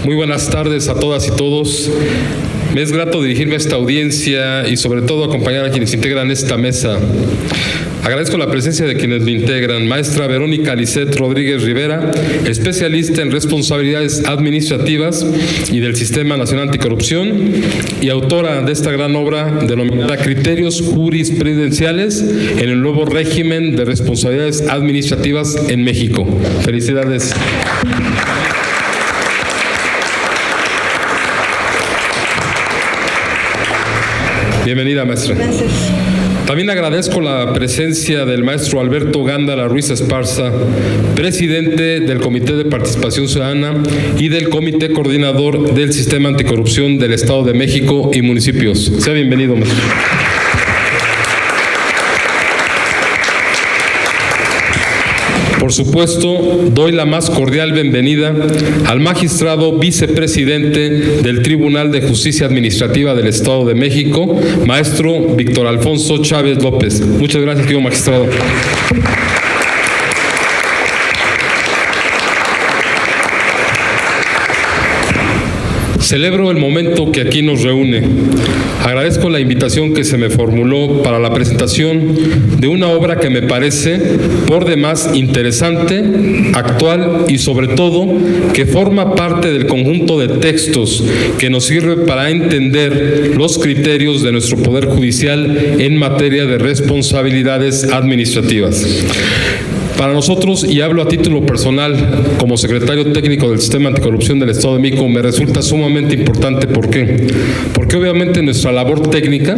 Muy buenas tardes a todas y todos. Me es grato dirigirme a esta audiencia y sobre todo acompañar a quienes integran esta mesa. Agradezco la presencia de quienes lo integran. Maestra Verónica Lisset Rodríguez Rivera, especialista en responsabilidades administrativas y del Sistema Nacional Anticorrupción y autora de esta gran obra denominada Criterios Jurisprudenciales en el nuevo régimen de responsabilidades administrativas en México. Felicidades. Bienvenida, maestra. Gracias. También agradezco la presencia del maestro Alberto Gándara Ruiz Esparza, presidente del Comité de Participación Ciudadana y del Comité Coordinador del Sistema Anticorrupción del Estado de México y municipios. Sea bienvenido, maestro. Por supuesto, doy la más cordial bienvenida al magistrado vicepresidente del Tribunal de Justicia Administrativa del Estado de México, maestro Víctor Alfonso Chávez López. Muchas gracias, querido magistrado. Celebro el momento que aquí nos reúne. Agradezco la invitación que se me formuló para la presentación de una obra que me parece por demás interesante, actual y sobre todo que forma parte del conjunto de textos que nos sirve para entender los criterios de nuestro Poder Judicial en materia de responsabilidades administrativas. Para nosotros, y hablo a título personal como secretario técnico del Sistema Anticorrupción del Estado de México, me resulta sumamente importante. ¿Por qué? Porque obviamente nuestra labor técnica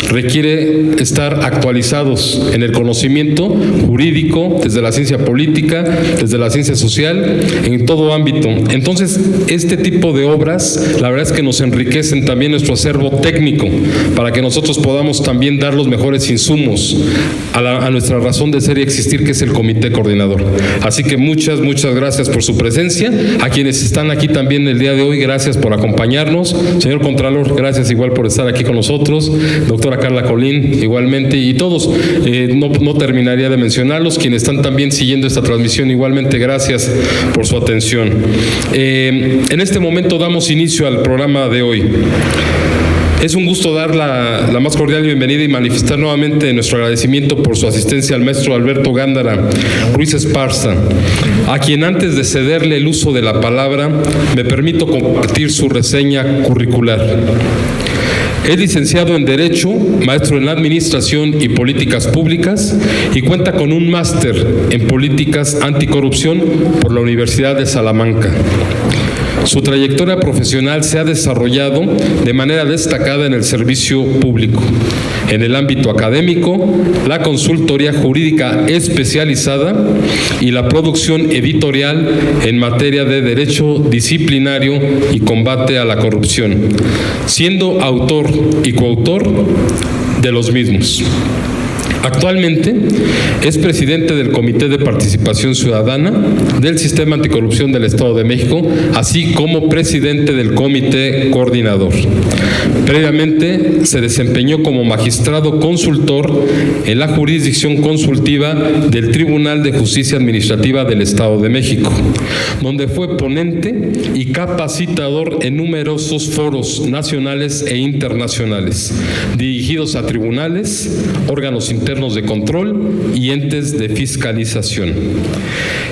requiere estar actualizados en el conocimiento jurídico, desde la ciencia política, desde la ciencia social, en todo ámbito. Entonces, este tipo de obras, la verdad es que nos enriquecen también nuestro acervo técnico, para que nosotros podamos también dar los mejores insumos a nuestra razón de ser y existir, que es el Comité Coordinador. Así que muchas gracias por su presencia. A quienes están aquí también el día de hoy, gracias por acompañarnos. Señor Contralor, gracias igual por estar aquí con nosotros. Doctora Carla Colín, igualmente. Y todos, no terminaría de mencionarlos. Quienes están también siguiendo esta transmisión, igualmente, gracias por su atención. En este momento damos inicio al programa de hoy. Es un gusto dar la más cordial bienvenida y manifestar nuevamente nuestro agradecimiento por su asistencia al maestro Alberto Gándara Ruiz Esparza, a quien antes de cederle el uso de la palabra, me permito compartir su reseña curricular. Es licenciado en Derecho, maestro en Administración y Políticas Públicas y cuenta con un máster en Políticas Anticorrupción por la Universidad de Salamanca. Su trayectoria profesional se ha desarrollado de manera destacada en el servicio público, en el ámbito académico, la consultoría jurídica especializada y la producción editorial en materia de derecho disciplinario y combate a la corrupción, siendo autor y coautor de los mismos. Actualmente es presidente del Comité de Participación Ciudadana del Sistema Anticorrupción del Estado de México, así como presidente del Comité Coordinador. Previamente se desempeñó como magistrado consultor en la jurisdicción consultiva del Tribunal de Justicia Administrativa del Estado de México, donde fue ponente y capacitador en numerosos foros nacionales e internacionales, dirigidos a tribunales, órganos internos de control y entes de fiscalización.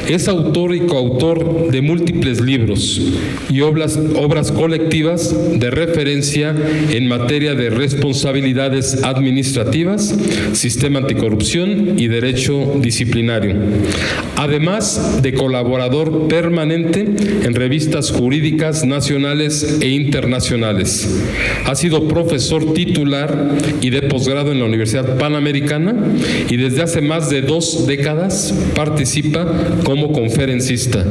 Es autor y coautor de múltiples libros y obras colectivas de referencia en materia de responsabilidades administrativas, sistema anticorrupción y derecho disciplinario. Además de colaborador permanente en revistas jurídicas nacionales e internacionales. Ha sido profesor titular y de posgrado en la Universidad Panamericana y desde hace más de 2 décadas participa como conferencista.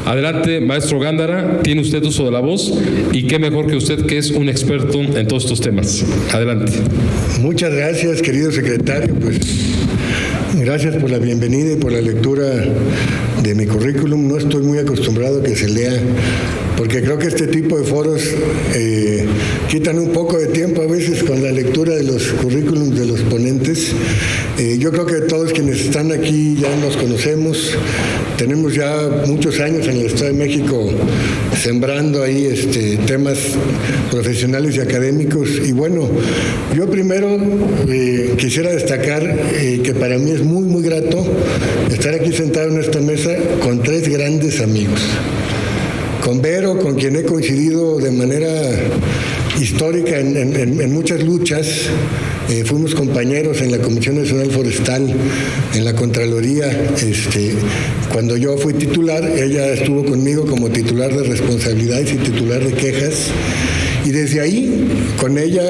Adelante, maestro Gándara, tiene usted uso de la voz y qué mejor que usted, que es un experto en todos estos temas. Adelante. Muchas gracias, querido secretario. Pues gracias por la bienvenida y por la lectura de mi currículum. No estoy muy acostumbrado a que se lea, porque creo que este tipo de foros quitan un poco de tiempo a veces con la lectura de los currículums de los ponentes. Yo creo que todos quienes están aquí ya nos conocemos, tenemos ya muchos años en el Estado de México sembrando ahí temas profesionales y académicos. Y bueno, yo primero quisiera destacar que para mí es muy, muy grato estar aquí sentado en esta mesa con tres grandes amigos. Con Vero, con quien he coincidido de manera histórica en muchas luchas. Fuimos compañeros en la Comisión Nacional Forestal, en la Contraloría. Cuando yo fui titular, ella estuvo conmigo como titular de responsabilidades y titular de quejas. Y desde ahí, con ella,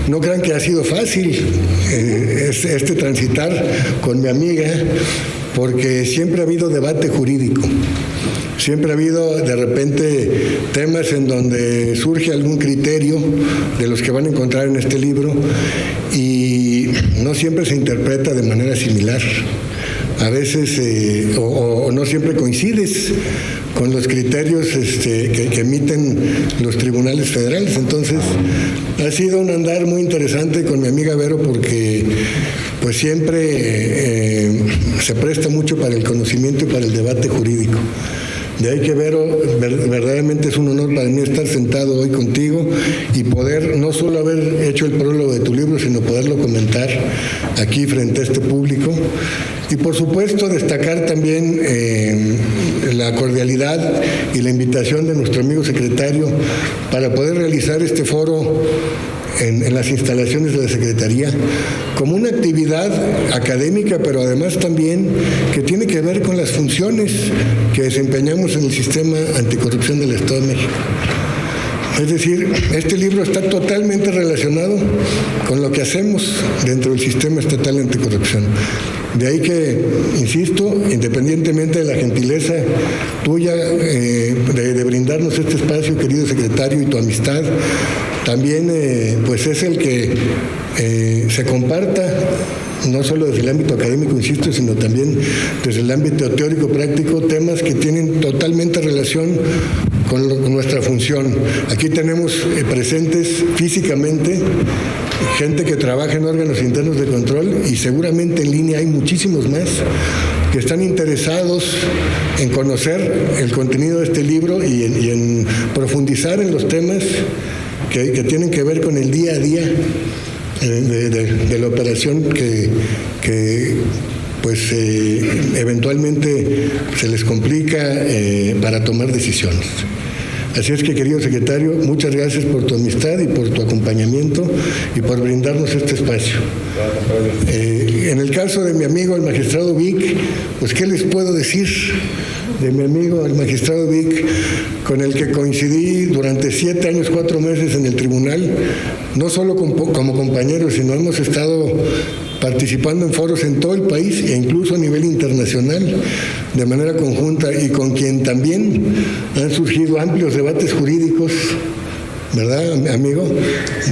no crean que ha sido fácil transitar con mi amiga, porque siempre ha habido debate jurídico. Siempre ha habido de repente temas en donde surge algún criterio de los que van a encontrar en este libro y no siempre se interpreta de manera similar. A veces o no siempre coincides con los criterios que emiten los tribunales federales. Entonces ha sido un andar muy interesante con mi amiga Vero porque pues siempre se presta mucho para el conocimiento y para el debate jurídico. De ahí que Vero, verdaderamente es un honor para mí estar sentado hoy contigo y poder no solo haber hecho el prólogo de tu libro, sino poderlo comentar aquí frente a este público. Y por supuesto destacar también la cordialidad y la invitación de nuestro amigo secretario para poder realizar este foro en las instalaciones de la Secretaría como una actividad académica, pero además también que tiene que ver con las funciones que desempeñamos en el sistema anticorrupción del Estado de México. Es decir, este libro está totalmente relacionado con lo que hacemos dentro del sistema estatal anticorrupción. De ahí que, insisto, independientemente de la gentileza tuya de brindarnos este espacio, querido secretario, y tu amistad, también pues es el que se comparta, no solo desde el ámbito académico, insisto, sino también desde el ámbito teórico-práctico, temas que tienen totalmente relación con nuestra función. Aquí tenemos presentes físicamente gente que trabaja en órganos internos de control y seguramente en línea hay muchísimos más que están interesados en conocer el contenido de este libro y en profundizar en los temas que tienen que ver con el día a día de la operación que pues eventualmente se les complica para tomar decisiones. Así es que, querido secretario, muchas gracias por tu amistad y por tu acompañamiento y por brindarnos este espacio. En el caso de mi amigo el magistrado Vic, pues ¿qué les puedo decir de mi amigo el magistrado Vic, con el que coincidí durante 7 años, 4 meses en el tribunal, no solo como compañeros, sino hemos estado participando en foros en todo el país e incluso a nivel internacional de manera conjunta, y con quien también han surgido amplios debates jurídicos, ¿verdad, amigo?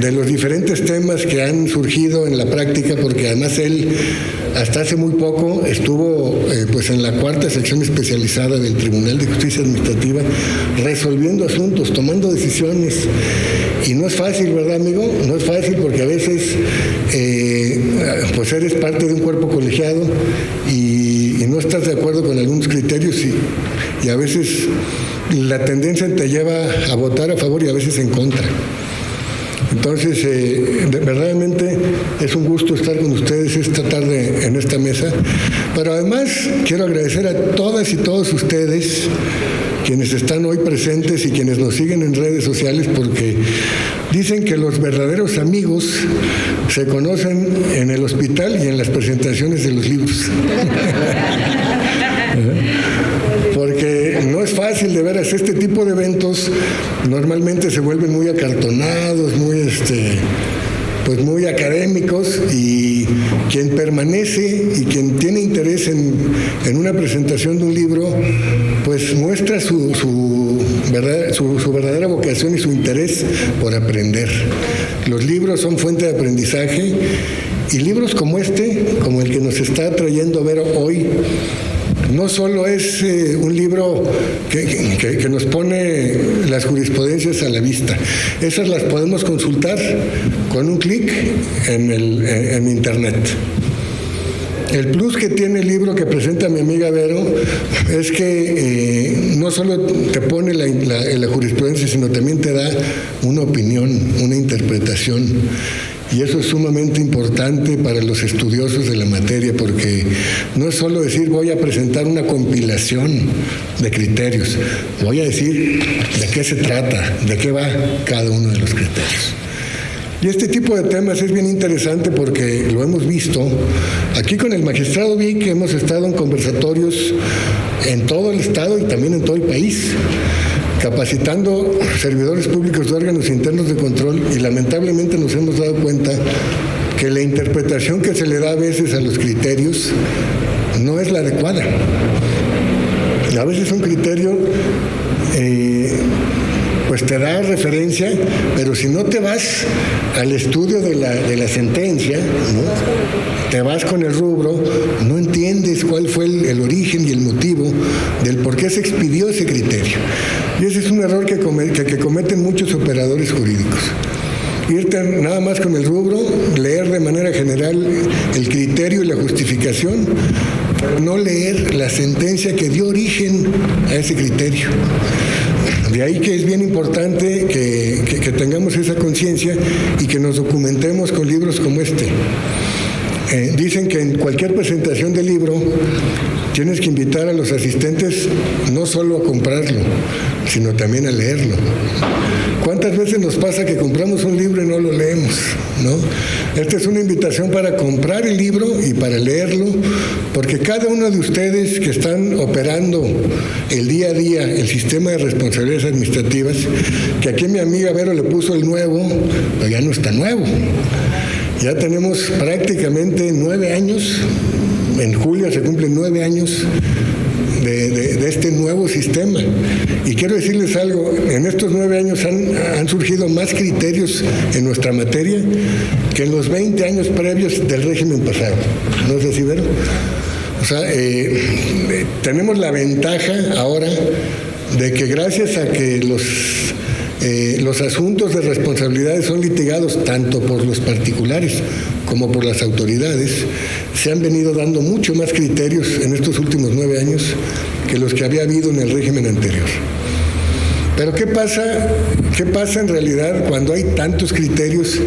De los diferentes temas que han surgido en la práctica, porque además él hasta hace muy poco estuvo pues en la 4ª sección especializada del Tribunal de Justicia Administrativa resolviendo asuntos, tomando decisiones. Y no es fácil, ¿verdad, amigo? No es fácil porque a veces pues eres parte de un cuerpo colegiado y no estás de acuerdo con algunos criterios y a veces la tendencia te lleva a votar a favor y a veces en contra. Entonces, verdaderamente es un gusto estar con ustedes esta tarde en esta mesa. Pero además quiero agradecer a todas y todos ustedes quienes están hoy presentes y quienes nos siguen en redes sociales, porque dicen que los verdaderos amigos se conocen en el hospital y en las presentaciones de los libros. Porque no es fácil, de veras, este tipo de eventos normalmente se vuelven muy acartonados, pues muy académicos, y quien permanece y quien tiene interés en una presentación de un libro, pues muestra su verdadera vocación y su interés por aprender. Los libros son fuente de aprendizaje, y libros como este, como el que nos está trayendo Vero hoy, no solo es un libro que nos pone las jurisprudencias a la vista, esas las podemos consultar con un clic en Internet. El plus que tiene el libro que presenta mi amiga Vero es que no solo te pone la jurisprudencia, sino también te da una opinión, una interpretación. Y eso es sumamente importante para los estudiosos de la materia, porque no es solo decir voy a presentar una compilación de criterios, voy a decir de qué se trata, de qué va cada uno de los criterios. Y este tipo de temas es bien interesante porque lo hemos visto. Aquí con el magistrado Vic hemos estado en conversatorios en todo el estado y también en todo el país, capacitando servidores públicos de órganos internos de control, y lamentablemente nos hemos dado cuenta que la interpretación que se le da a veces a los criterios no es la adecuada. A veces un criterio pues te da referencia, pero si no te vas al estudio de la sentencia, ¿no? Te vas con el rubro, no entiendes cuál fue el origen y el motivo del por qué se expidió ese criterio. Y ese es un error que cometen muchos operadores jurídicos. Irte nada más con el rubro, leer de manera general el criterio y la justificación, pero no leer la sentencia que dio origen a ese criterio. De ahí que es bien importante que tengamos esa conciencia y que nos documentemos con libros como este. Dicen que en cualquier presentación de libro tienes que invitar a los asistentes no solo a comprarlo, sino también a leerlo. ¿Cuántas veces nos pasa que compramos un libro y no lo leemos, ¿no? Esta es una invitación para comprar el libro y para leerlo, porque cada uno de ustedes que están operando el día a día el sistema de responsabilidades administrativas, que aquí mi amiga Vero le puso el nuevo, pero ya no está nuevo. Ya tenemos prácticamente 9 años, en julio se cumplen 9 años de este nuevo sistema. Y quiero decirles algo, en estos 9 años han surgido más criterios en nuestra materia que en los 20 años previos del régimen pasado. ¿No es así, Vero? O sea, tenemos la ventaja ahora de que gracias a que los asuntos de responsabilidades son litigados tanto por los particulares como por las autoridades, se han venido dando mucho más criterios en estos últimos 9 años que los que había habido en el régimen anterior. Pero ¿qué pasa en realidad cuando hay tantos criterios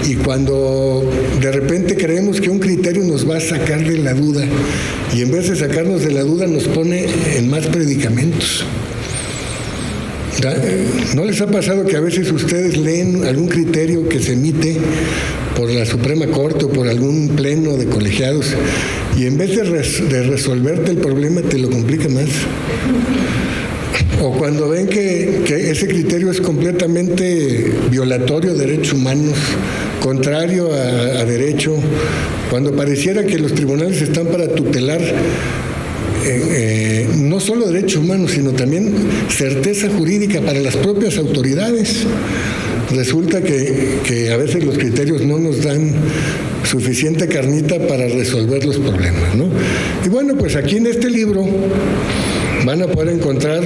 y cuando de repente creemos que un criterio nos va a sacar de la duda y en vez de sacarnos de la duda nos pone en más predicamentos? ¿No les ha pasado que a veces ustedes leen algún criterio que se emite por la Suprema Corte o por algún pleno de colegiados y en vez de resolverte el problema te lo complica más? O cuando ven que ese criterio es completamente violatorio de derechos humanos, contrario a derecho, cuando pareciera que los tribunales están para tutelar no solo derechos humanos, sino también certeza jurídica para las propias autoridades. Resulta que a veces los criterios no nos dan suficiente carnita para resolver los problemas, ¿no? Y bueno, pues aquí en este libro van a poder encontrar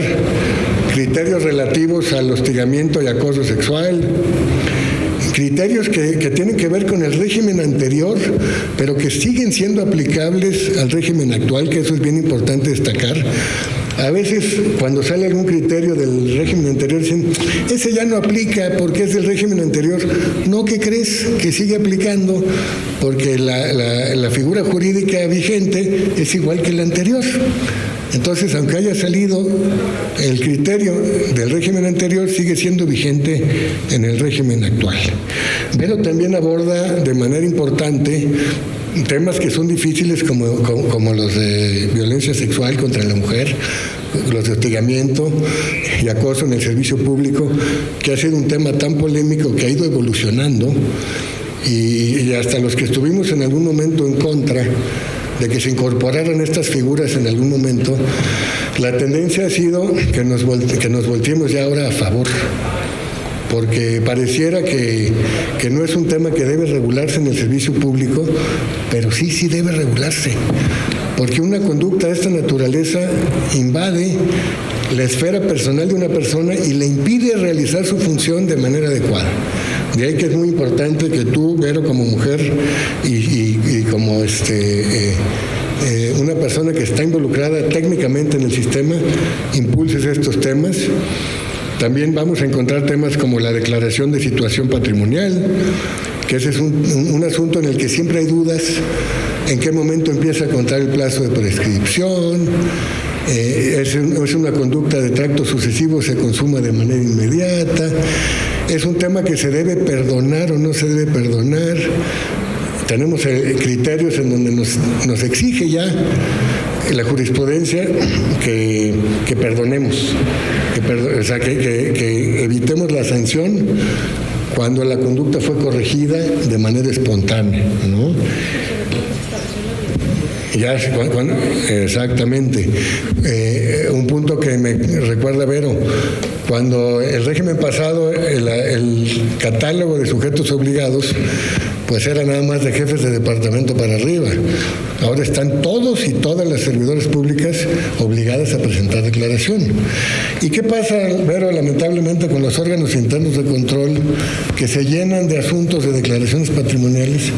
criterios relativos al hostigamiento y acoso sexual, criterios que tienen que ver con el régimen anterior, pero que siguen siendo aplicables al régimen actual, que eso es bien importante destacar. A veces, cuando sale algún criterio del régimen anterior, dicen, ese ya no aplica porque es del régimen anterior. No, ¿qué crees? Que sigue aplicando porque la figura jurídica vigente es igual que la anterior. Entonces, aunque haya salido el criterio del régimen anterior, sigue siendo vigente en el régimen actual. Pero también aborda de manera importante temas que son difíciles como los de violencia sexual contra la mujer, los de hostigamiento y acoso en el servicio público, que ha sido un tema tan polémico que ha ido evolucionando y hasta los que estuvimos en algún momento en contra de que se incorporaran estas figuras en algún momento, la tendencia ha sido que nos volteemos ya ahora a favor. porque pareciera que no es un tema que debe regularse en el servicio público, pero sí debe regularse, porque una conducta de esta naturaleza invade la esfera personal de una persona y le impide realizar su función de manera adecuada. De ahí que es muy importante que tú, Vero, como mujer y como una persona que está involucrada técnicamente en el sistema, impulses estos temas. También vamos a encontrar temas como la declaración de situación patrimonial, que ese es un asunto en el que siempre hay dudas, en qué momento empieza a contar el plazo de prescripción, es una conducta de tracto sucesivo, se consuma de manera inmediata, es un tema que se debe perdonar o no se debe perdonar. Tenemos criterios en donde nos exige ya la jurisprudencia que perdonemos, que evitemos la sanción cuando la conducta fue corregida de manera espontánea, ¿no? Exactamente. Un punto que me recuerda, Vero, cuando el régimen pasado, el catálogo de sujetos obligados, pues era nada más de jefes de departamento para arriba. Ahora están todos y todas las servidoras públicas obligadas a presentar declaración. ¿Y qué pasa, Vero, lamentablemente con los órganos internos de control que se llenan de asuntos de declaraciones patrimoniales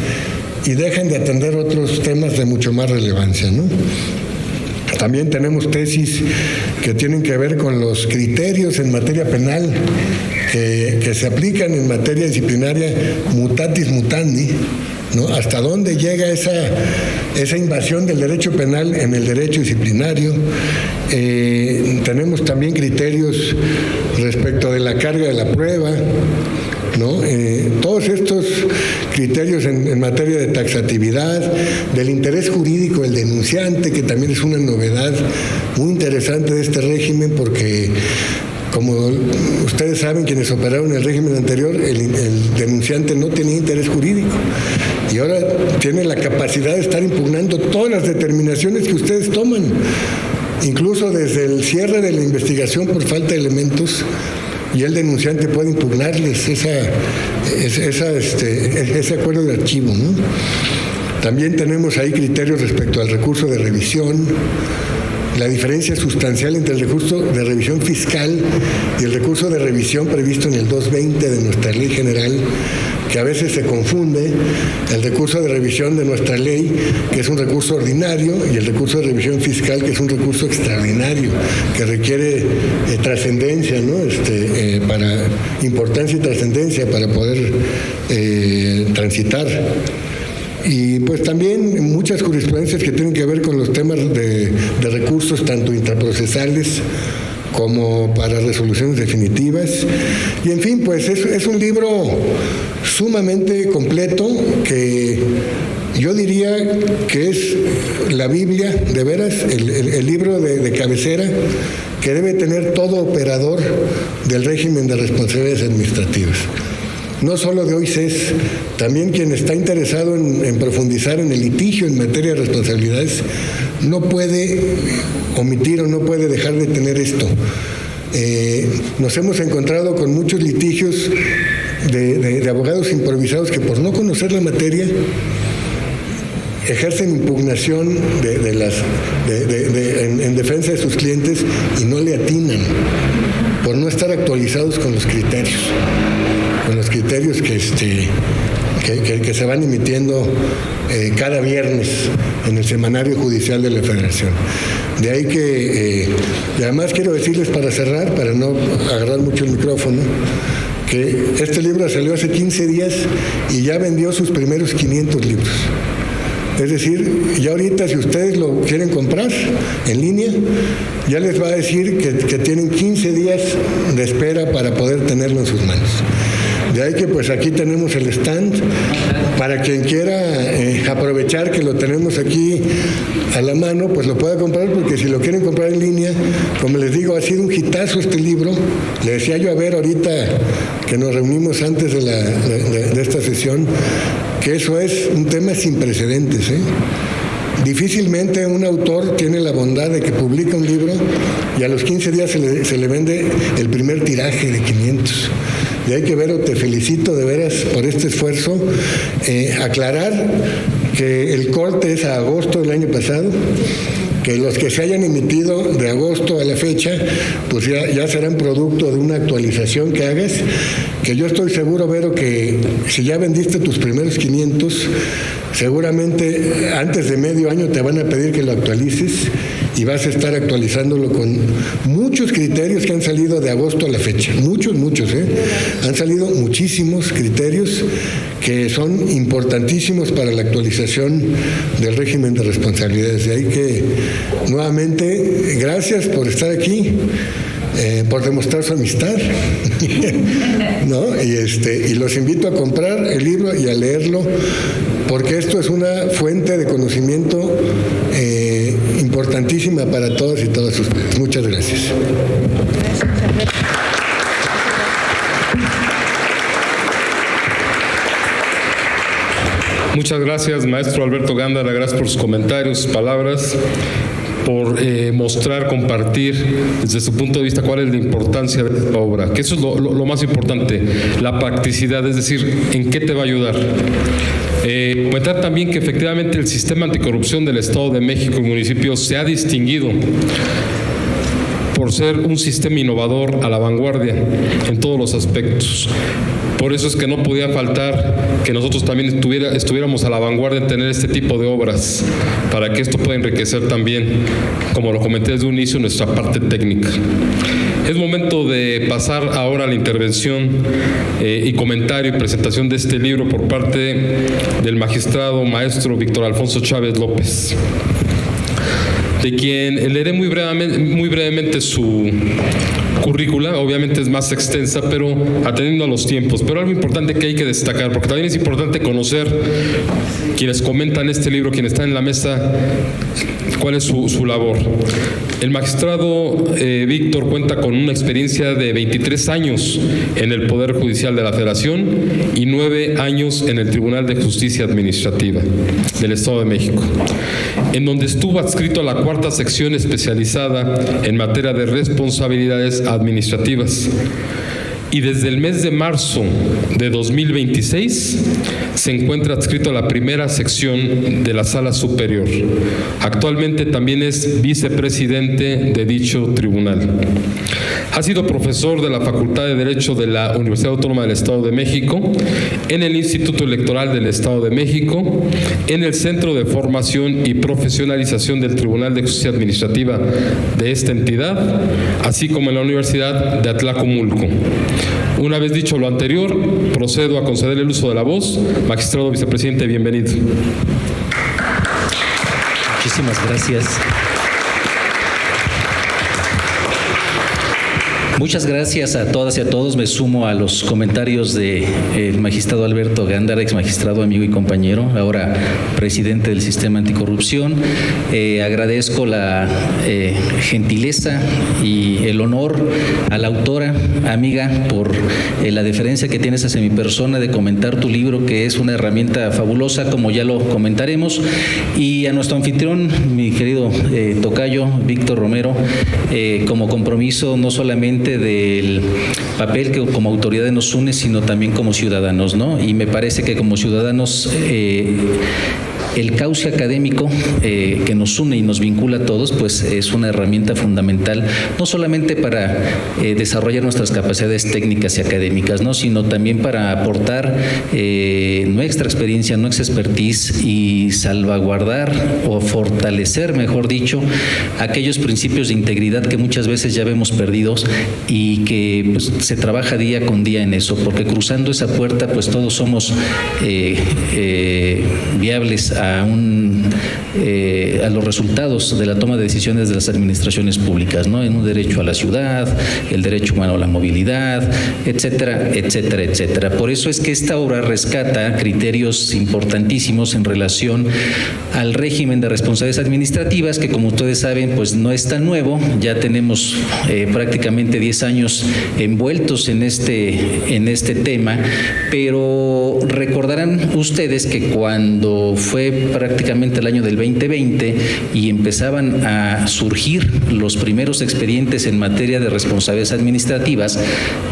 y dejan de atender otros temas de mucho más relevancia, ¿no? También tenemos tesis que tienen que ver con los criterios en materia penal que se aplican en materia disciplinaria mutatis mutandi, ¿no? Hasta dónde llega esa invasión del derecho penal en el derecho disciplinario. Tenemos también criterios respecto de la carga de la prueba, ¿no? Todos estos criterios en materia de taxatividad, del interés jurídico del denunciante, que también es una novedad muy interesante de este régimen, porque como ustedes saben, quienes operaron el régimen anterior, el denunciante no tenía interés jurídico y ahora tiene la capacidad de estar impugnando todas las determinaciones que ustedes toman, incluso desde el cierre de la investigación por falta de elementos, y el denunciante puede impugnarles ese acuerdo de archivo, ¿no? También tenemos ahí criterios respecto al recurso de revisión, la diferencia sustancial entre el recurso de revisión fiscal y el recurso de revisión previsto en el 220 de nuestra ley general, que a veces se confunde el recurso de revisión de nuestra ley, que es un recurso ordinario, y el recurso de revisión fiscal, que es un recurso extraordinario, que requiere trascendencia, ¿no? Para importancia y trascendencia para poder transitar. Y pues también muchas jurisprudencias que tienen que ver con los temas de recursos tanto intraprocesales como para resoluciones definitivas. Y en fin, pues es un libro sumamente completo que yo diría que es la Biblia, de veras, el libro de cabecera que debe tener todo operador del régimen de responsabilidades administrativas. No solo de OICES, también quien está interesado en profundizar en el litigio en materia de responsabilidades no puede omitir o no puede dejar de tener esto. Nos hemos encontrado con muchos litigios de abogados improvisados que por no conocer la materia ejercen impugnación en defensa de sus clientes y no le atinan por no estar actualizados con los criterios que se van emitiendo cada viernes en el Semanario Judicial de la Federación. De ahí que, y además quiero decirles para cerrar, para no agarrar mucho el micrófono, que este libro salió hace 15 días y ya vendió sus primeros 500 libros. Es decir, ya ahorita si ustedes lo quieren comprar en línea, ya les va a decir que tienen 15 días de espera para poder tenerlo en sus manos. De ahí que pues aquí tenemos el stand para quien quiera aprovechar que lo tenemos aquí a la mano, pues lo pueda comprar, porque si lo quieren comprar en línea, como les digo, ha sido un hitazo este libro. Le decía yo a Ver ahorita que nos reunimos antes de esta sesión, que eso es un tema sin precedentes, ¿eh? Difícilmente un autor tiene la bondad de que publica un libro y a los 15 días se le vende el primer tiraje de 500. de ahí que Vero, te felicito de veras por este esfuerzo. Aclarar que el corte es a agosto del año pasado, que los que se hayan emitido de agosto a la fecha, pues ya serán producto de una actualización que hagas, que yo estoy seguro, Vero, que si ya vendiste tus primeros 500, seguramente antes de medio año te van a pedir que lo actualices y vas a estar actualizándolo con muchos criterios que han salido de agosto a la fecha. Muchos, han salido muchísimos criterios que son importantísimos para la actualización del régimen de responsabilidades. De ahí que, nuevamente, gracias por estar aquí, por demostrar su amistad, ¿no? Y los invito a comprar el libro y a leerlo, porque esto es una fuente de conocimiento importantísima para todos y todas ustedes. Muchas gracias. Muchas gracias, maestro Alberto Gándara, gracias por sus comentarios, sus palabras, por mostrar, compartir desde su punto de vista cuál es la importancia de esta obra, que eso es lo más importante, la practicidad, es decir, en qué te va a ayudar. Comentar también que efectivamente el sistema anticorrupción del Estado de México y municipios se ha distinguido por ser un sistema innovador a la vanguardia en todos los aspectos. Por eso es que no podía faltar que nosotros también estuviéramos a la vanguardia en tener este tipo de obras, para que esto pueda enriquecer también, como lo comenté desde un inicio, nuestra parte técnica. Es momento de pasar ahora a la intervención y comentario y presentación de este libro por parte del magistrado maestro Víctor Alfonso Chávez López, de quien leeré muy brevemente su currícula. Obviamente es más extensa, pero atendiendo a los tiempos. Pero algo importante que hay que destacar, porque también es importante conocer quienes comentan este libro, quienes están en la mesa, cuál es su labor. El magistrado Víctor cuenta con una experiencia de 23 años en el Poder Judicial de la Federación y 9 años en el Tribunal de Justicia Administrativa del Estado de México, en donde estuvo adscrito a la 4ª sección especializada en materia de responsabilidades administrativas. Y desde el mes de marzo de 2026 se encuentra adscrito a la 1ª sección de la Sala Superior. Actualmente también es vicepresidente de dicho tribunal. Ha sido profesor de la Facultad de Derecho de la Universidad Autónoma del Estado de México, en el Instituto Electoral del Estado de México, en el Centro de Formación y Profesionalización del Tribunal de Justicia Administrativa de esta entidad, así como en la Universidad de Atlacomulco. Una vez dicho lo anterior, procedo a conceder el uso de la voz. Magistrado vicepresidente, bienvenido. Muchísimas gracias. Muchas gracias a todas y a todos. Me sumo a los comentarios del magistrado Alberto Gándara, ex magistrado, amigo y compañero, ahora presidente del Sistema Anticorrupción. Agradezco la gentileza y el honor a la autora, amiga, por la deferencia que tienes hacia mi persona de comentar tu libro, que es una herramienta fabulosa, como ya lo comentaremos. Y a nuestro anfitrión, mi querido tocayo, Víctor Romero, como compromiso no solamente del papel que como autoridad nos une, sino también como ciudadanos, ¿no? Y me parece que como ciudadanos el cauce académico que nos une y nos vincula a todos, pues es una herramienta fundamental, no solamente para desarrollar nuestras capacidades técnicas y académicas, ¿no?, sino también para aportar nuestra experiencia, nuestra expertise y salvaguardar o fortalecer, mejor dicho, aquellos principios de integridad que muchas veces ya vemos perdidos y que pues, se trabaja día con día en eso, porque cruzando esa puerta pues todos somos viables a los resultados de la toma de decisiones de las administraciones públicas, ¿no?, en un derecho a la ciudad, el derecho humano a la movilidad, etcétera, etcétera, etcétera. Por eso es que esta obra rescata criterios importantísimos en relación al régimen de responsabilidades administrativas, que como ustedes saben, pues no es tan nuevo. Ya tenemos prácticamente 10 años envueltos en este tema, pero recordarán ustedes que cuando fue fue prácticamente el año del 2020 y empezaban a surgir los primeros expedientes en materia de responsabilidades administrativas,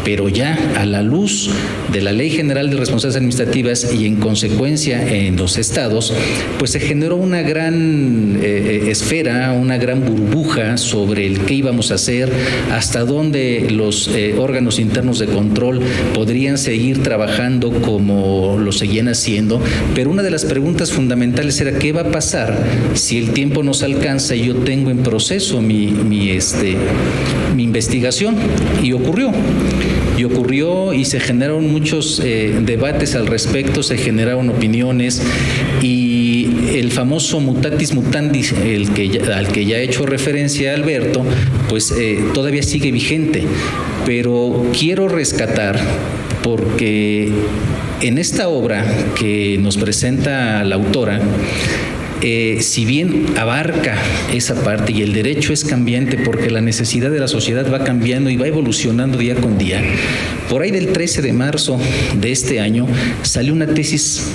pero ya a la luz de la Ley General de Responsabilidades Administrativas y en consecuencia en los estados, pues se generó una gran esfera, una gran burbuja sobre el qué íbamos a hacer, hasta dónde los órganos internos de control podrían seguir trabajando como lo seguían haciendo, pero una de las preguntas fundamentales era qué va a pasar si el tiempo nos alcanza y yo tengo en proceso mi investigación, y ocurrió y se generaron muchos debates al respecto, se generaron opiniones, y el famoso mutatis mutandis al que ya ha hecho referencia Alberto, pues todavía sigue vigente, pero quiero rescatar, porque en esta obra que nos presenta la autora, si bien abarca esa parte y el derecho es cambiante porque la necesidad de la sociedad va cambiando y va evolucionando día con día, por ahí del 13 de marzo de este año salió una tesis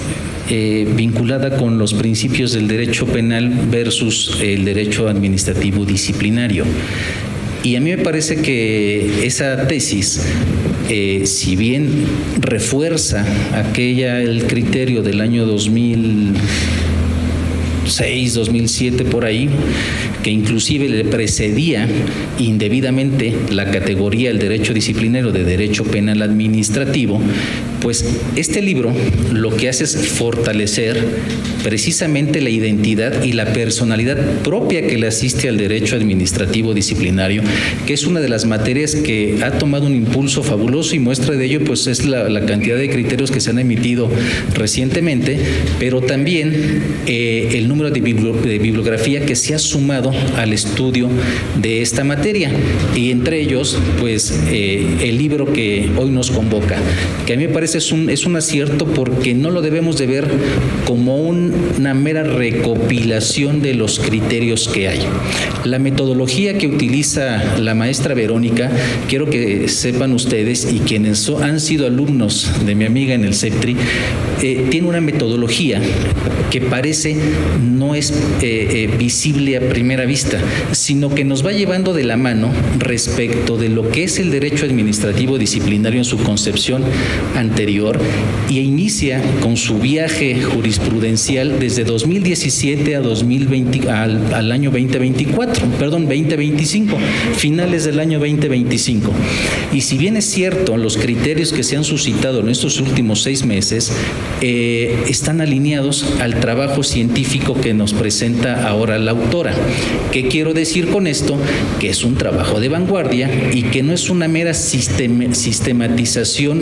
vinculada con los principios del derecho penal versus el derecho administrativo disciplinario. Y a mí me parece que esa tesis, si bien refuerza el criterio del año 2006, 2007, por ahí, que inclusive le precedía indebidamente la categoría del derecho disciplinario de derecho penal administrativo, pues este libro lo que hace es fortalecer precisamente la identidad y la personalidad propia que le asiste al derecho administrativo disciplinario, que es una de las materias que ha tomado un impulso fabuloso, y muestra de ello pues es la cantidad de criterios que se han emitido recientemente, pero también el número de bibliografía que se ha sumado al estudio de esta materia, y entre ellos pues el libro que hoy nos convoca, que a mí me parece es un acierto, porque no lo debemos de ver como una mera recopilación de los criterios que hay. La metodología que utiliza la maestra Verónica, quiero que sepan ustedes, y quienes han sido alumnos de mi amiga en el CEPTRI, tiene una metodología que parece no es visible a primera vista, sino que nos va llevando de la mano respecto de lo que es el derecho administrativo disciplinario en su concepción anterior, y inicia con su viaje jurisprudencial desde 2017 al año 2025, finales del año 2025. Y si bien es cierto, los criterios que se han suscitado en estos últimos 6 meses están alineados al trabajo científico que nos presenta ahora la autora. ¿Qué quiero decir con esto? Que es un trabajo de vanguardia y que no es una mera sistematización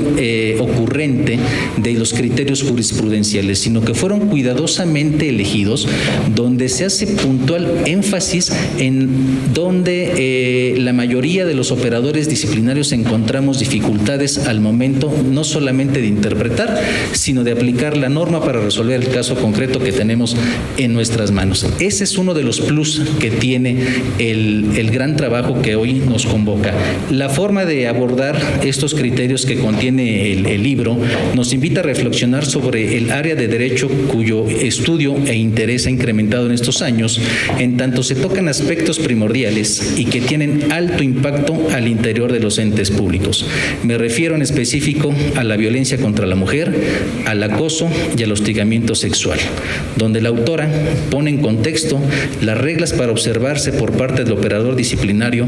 ocurrente de los criterios jurisprudenciales, sino que fueron cuidadosamente elegidos, donde se hace puntual énfasis en donde la mayoría de los operadores disciplinarios encontramos dificultades al momento no solamente de interpretar, sino de aplicar la norma para resolver el caso concreto que tenemos en nuestras manos. Ese es uno de los plus que tiene el gran trabajo que hoy nos convoca. La forma de abordar estos criterios que contiene el libro nos invita a reflexionar sobre el área de derecho cuyo estudio e interés ha incrementado en estos años, en tanto se tocan aspectos primordiales y que tienen alto impacto al interior de los entes públicos. Me refiero en específico a la violencia contra la mujer, al acoso y al hostigamiento sexual, donde la autora pone en contexto las reglas para observarse por parte del operador disciplinario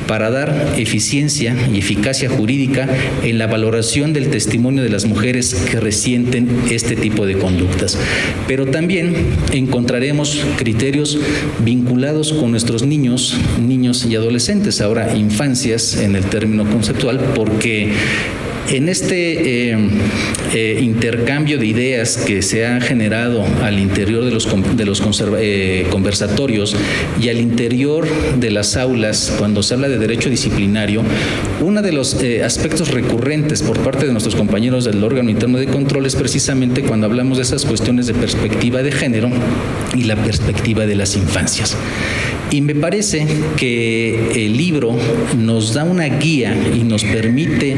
para dar eficiencia y eficacia jurídica en la valoración del testimonio de las mujeres que resienten este tipo de conductas. Pero también encontraremos criterios vinculados con nuestros niños y adolescentes, ahora infancias en el término conceptual, porque en este intercambio de ideas que se ha generado al interior de los conversatorios y al interior de las aulas, cuando se habla de derecho disciplinario, uno de los aspectos recurrentes por parte de nuestros compañeros del órgano interno de control es precisamente cuando hablamos de esas cuestiones de perspectiva de género y la perspectiva de las infancias. Y me parece que el libro nos da una guía y nos permite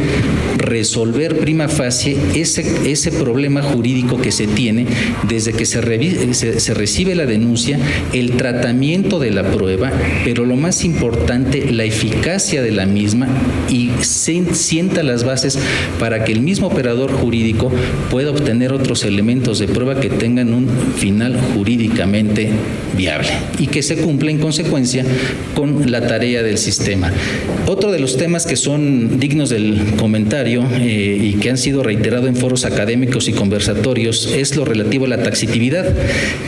resolver prima facie ese problema jurídico que se tiene desde que se recibe la denuncia, el tratamiento de la prueba, pero lo más importante, la eficacia de la misma, y sienta las bases para que el mismo operador jurídico pueda obtener otros elementos de prueba que tengan un final jurídicamente viable y que se cumpla en consecuencia con la tarea del sistema. Otro de los temas que son dignos del comentario y que han sido reiterados en foros académicos y conversatorios es lo relativo a la taxitividad,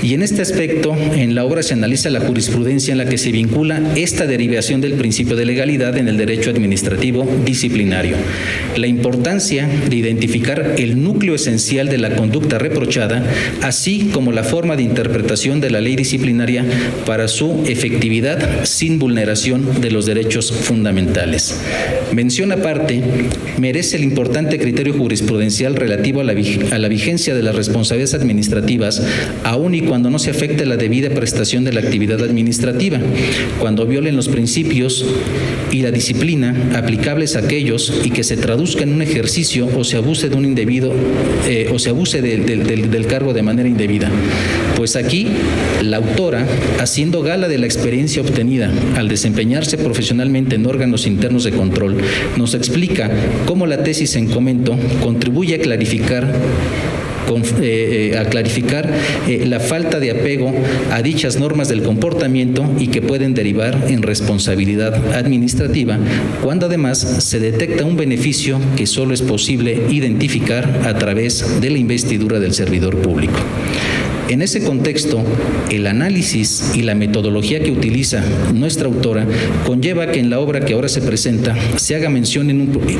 y en este aspecto en la obra se analiza la jurisprudencia en la que se vincula esta derivación del principio de legalidad en el derecho administrativo disciplinario, la importancia de identificar el núcleo esencial de la conducta reprochada, así como la forma de interpretación de la ley disciplinaria para su efectividad sin vulneración de los derechos fundamentales. Mención aparte merece el importante criterio jurisprudencial relativo a la vigencia de las responsabilidades administrativas, aun y cuando no se afecte la debida prestación de la actividad administrativa, cuando violen los principios y la disciplina aplicables a aquellos y que se traduzca en un ejercicio o se abuse de un indebido o se abuse del cargo de manera indebida. Pues aquí la autora, haciendo gala de la experiencia obtenida al desempeñarse profesionalmente en órganos internos de control, nos explica cómo la tesis en comento contribuye a clarificar la falta de apego a dichas normas del comportamiento y que pueden derivar en responsabilidad administrativa, cuando además se detecta un beneficio que solo es posible identificar a través de la investidura del servidor público. En ese contexto, el análisis y la metodología que utiliza nuestra autora conlleva que en la obra que ahora se presenta se haga mención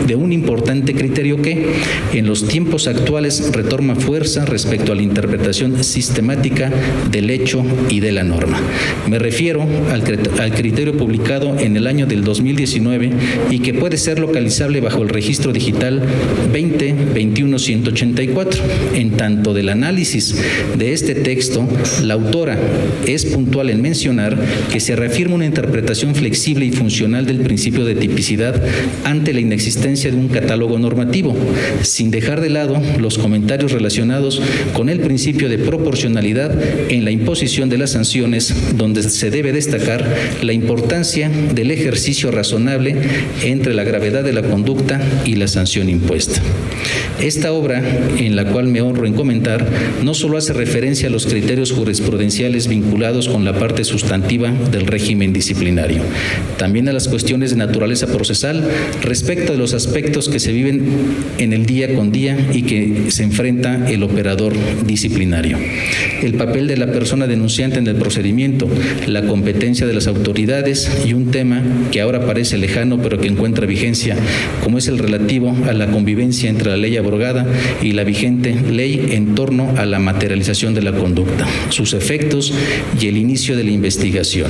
de un importante criterio que, en los tiempos actuales, retoma fuerza respecto a la interpretación sistemática del hecho y de la norma. Me refiero al criterio publicado en el año del 2019 y que puede ser localizable bajo el registro digital 20-21-184. En tanto del análisis de este texto, la autora es puntual en mencionar que se reafirma una interpretación flexible y funcional del principio de tipicidad ante la inexistencia de un catálogo normativo, sin dejar de lado los comentarios relacionados con el principio de proporcionalidad en la imposición de las sanciones, donde se debe destacar la importancia del ejercicio razonable entre la gravedad de la conducta y la sanción impuesta. Esta obra, en la cual me honro en comentar, no solo hace referencia a los criterios jurisprudenciales vinculados con la parte sustantiva del régimen disciplinario, también a las cuestiones de naturaleza procesal respecto de los aspectos que se viven en el día con día y que se enfrenta el operador disciplinario. El papel de la persona denunciante en el procedimiento, la competencia de las autoridades y un tema que ahora parece lejano pero que encuentra vigencia, como es el relativo a la convivencia entre la ley abrogada y la vigente ley en torno a la materialización de la conducta, sus efectos y el inicio de la investigación.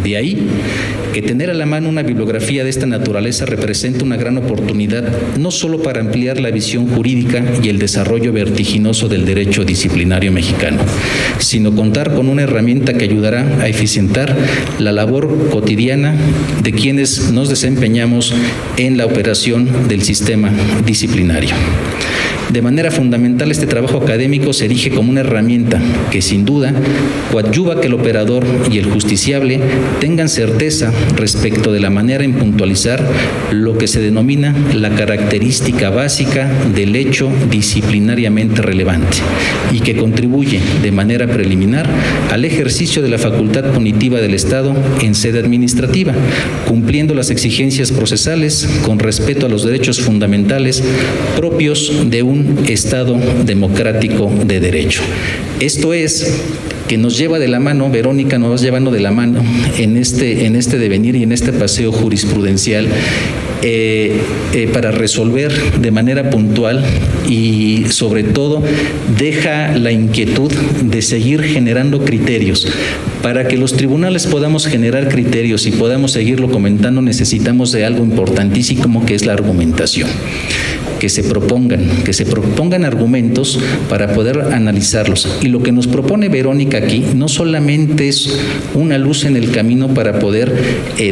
De ahí que tener a la mano una bibliografía de esta naturaleza representa una gran oportunidad, no solo para ampliar la visión jurídica y el desarrollo vertiginoso del derecho disciplinario mexicano, sino contar con una herramienta que ayudará a eficientar la labor cotidiana de quienes nos desempeñamos en la operación del sistema disciplinario. De manera fundamental, este trabajo académico se erige como una herramienta que, sin duda, coadyuva que el operador y el justiciable tengan certeza respecto de la manera en puntualizar lo que se denomina la característica básica del hecho disciplinariamente relevante y que contribuye de manera preliminar al ejercicio de la facultad punitiva del Estado en sede administrativa, cumpliendo las exigencias procesales con respeto a los derechos fundamentales propios de un Estado democrático de derecho. Esto es que nos lleva de la mano, Verónica nos va llevando de la mano en este devenir y en este paseo jurisprudencial para resolver de manera puntual y sobre todo deja la inquietud de seguir generando criterios. Para que los tribunales podamos generar criterios y podamos seguirlo comentando, necesitamos de algo importantísimo que es la argumentación. que se propongan argumentos para poder analizarlos. Y lo que nos propone Verónica aquí no solamente es una luz en el camino para poder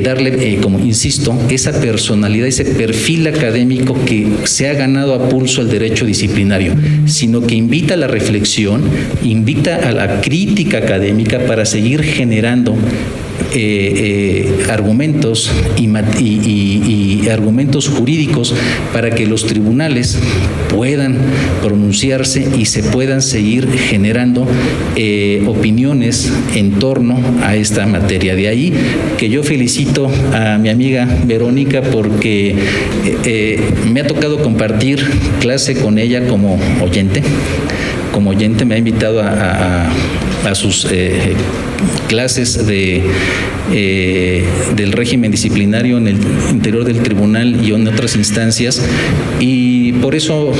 darle, como insisto, esa personalidad, ese perfil académico que se ha ganado a pulso el derecho disciplinario, sino que invita a la reflexión, invita a la crítica académica para seguir generando argumentos y argumentos jurídicos para que los tribunales puedan pronunciarse y se puedan seguir generando opiniones en torno a esta materia. De ahí que yo felicito a mi amiga Verónica porque me ha tocado compartir clase con ella como oyente. Como oyente me ha invitado a sus clases del régimen disciplinario en el interior del tribunal y en otras instancias, y por eso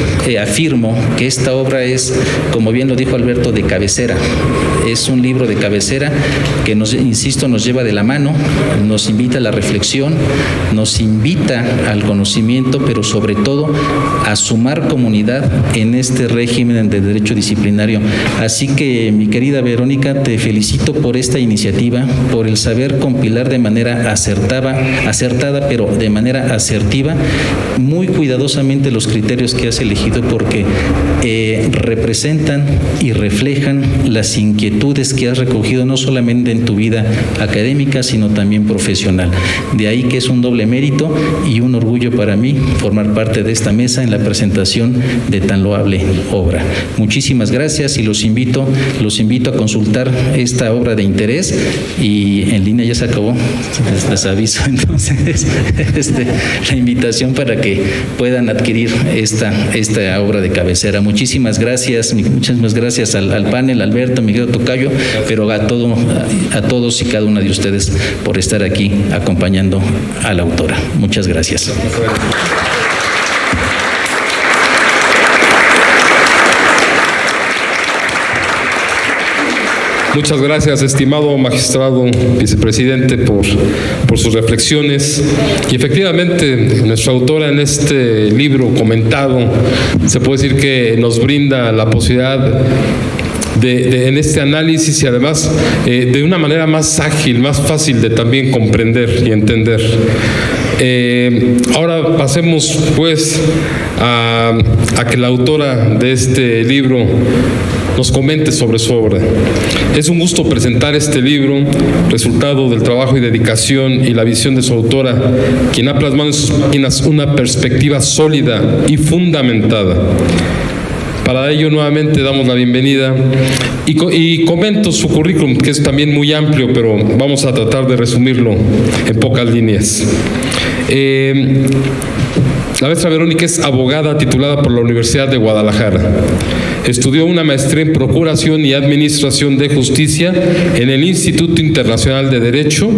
afirmo que esta obra es, como bien lo dijo Alberto, de cabecera. Es un libro de cabecera que nos lleva de la mano, nos invita a la reflexión, nos invita al conocimiento, pero sobre todo a sumar comunidad en este régimen de derecho disciplinario. Así que, mi querida Verónica, te felicito por esta iniciativa, por el saber compilar de manera acertada, pero de manera asertiva, muy cuidadosamente los criterios que has elegido, porque representan y reflejan las inquietudes que has recogido no solamente en tu vida académica, sino también profesional. De ahí que es un doble mérito y un orgullo para mí formar parte de esta mesa en la presentación de tan loable obra. Muchísimas gracias y los invito a consultar esta obra de interés, y en línea ya se acabó, les aviso entonces la invitación para que puedan adquirir esta obra de cabecera. Muchísimas gracias al panel, Alberto, Miguel Tocayo, pero a todos y cada una de ustedes por estar aquí acompañando a la autora. Muchas gracias. Muchas gracias, estimado magistrado vicepresidente, por sus reflexiones. Y efectivamente, nuestra autora en este libro comentado, se puede decir que nos brinda la posibilidad en este análisis, y además de una manera más ágil, más fácil de también comprender y entender. Ahora pasemos pues a que la autora de este libro nos comente sobre su obra. Es un gusto presentar este libro, resultado del trabajo y dedicación y la visión de su autora, quien ha plasmado en sus páginas una perspectiva sólida y fundamentada. Para ello, nuevamente damos la bienvenida y comento su currículum, que es también muy amplio, pero vamos a tratar de resumirlo en pocas líneas. La maestra Verónica es abogada titulada por la Universidad de Guadalajara. Estudió una maestría en Procuración y Administración de Justicia en el Instituto Internacional de Derecho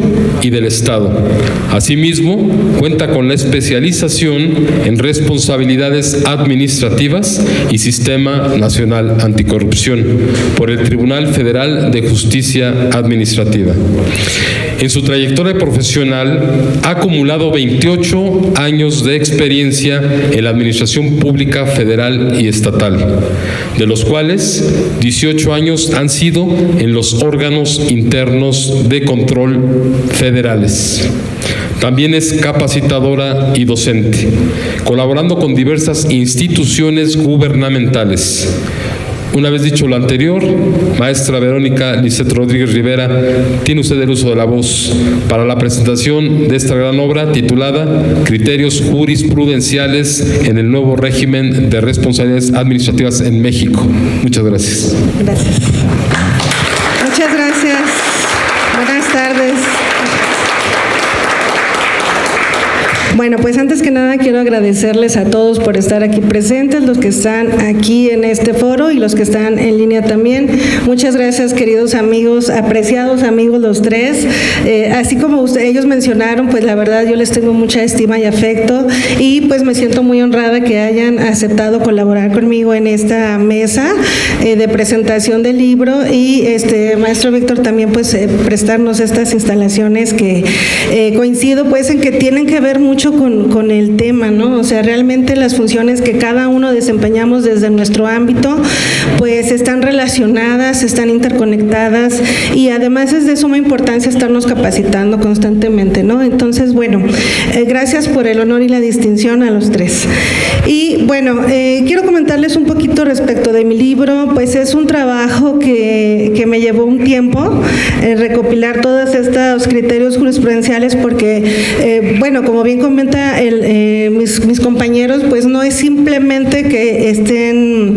y del Estado. Asimismo, cuenta con la especialización en Responsabilidades Administrativas y Sistema Nacional Anticorrupción por el Tribunal Federal de Justicia Administrativa. En su trayectoria profesional ha acumulado 28 años de experiencia en la administración pública federal y estatal, de los cuales 18 años han sido en los órganos internos de control federales. También es capacitadora y docente, colaborando con diversas instituciones gubernamentales. Una vez dicho lo anterior, maestra Verónica Lisset Rodríguez Rivera, tiene usted el uso de la voz para la presentación de esta gran obra titulada Criterios jurisprudenciales en el nuevo régimen de responsabilidades administrativas en México. Muchas gracias. Gracias. Muchas gracias. Buenas tardes. Bueno, pues antes que nada quiero agradecerles a todos por estar aquí presentes, los que están aquí en este foro y los que están en línea también. Muchas gracias, queridos amigos, apreciados amigos los tres. Así como ellos mencionaron, pues la verdad yo les tengo mucha estima y afecto, y pues me siento muy honrada que hayan aceptado colaborar conmigo en esta mesa de presentación del libro, y maestro Víctor también pues prestarnos estas instalaciones que coincido pues en que tienen que ver mucho con el tema, ¿no? O sea, realmente las funciones que cada uno desempeñamos desde nuestro ámbito, pues están relacionadas, están interconectadas y además es de suma importancia estarnos capacitando constantemente, ¿no? Entonces, bueno, gracias por el honor y la distinción a los tres. Y bueno, quiero comentarles un poquito respecto de mi libro, pues es un trabajo que me llevó un tiempo recopilar todos estos criterios jurisprudenciales porque, bueno, como bien comenta mis compañeros, pues no es simplemente que estén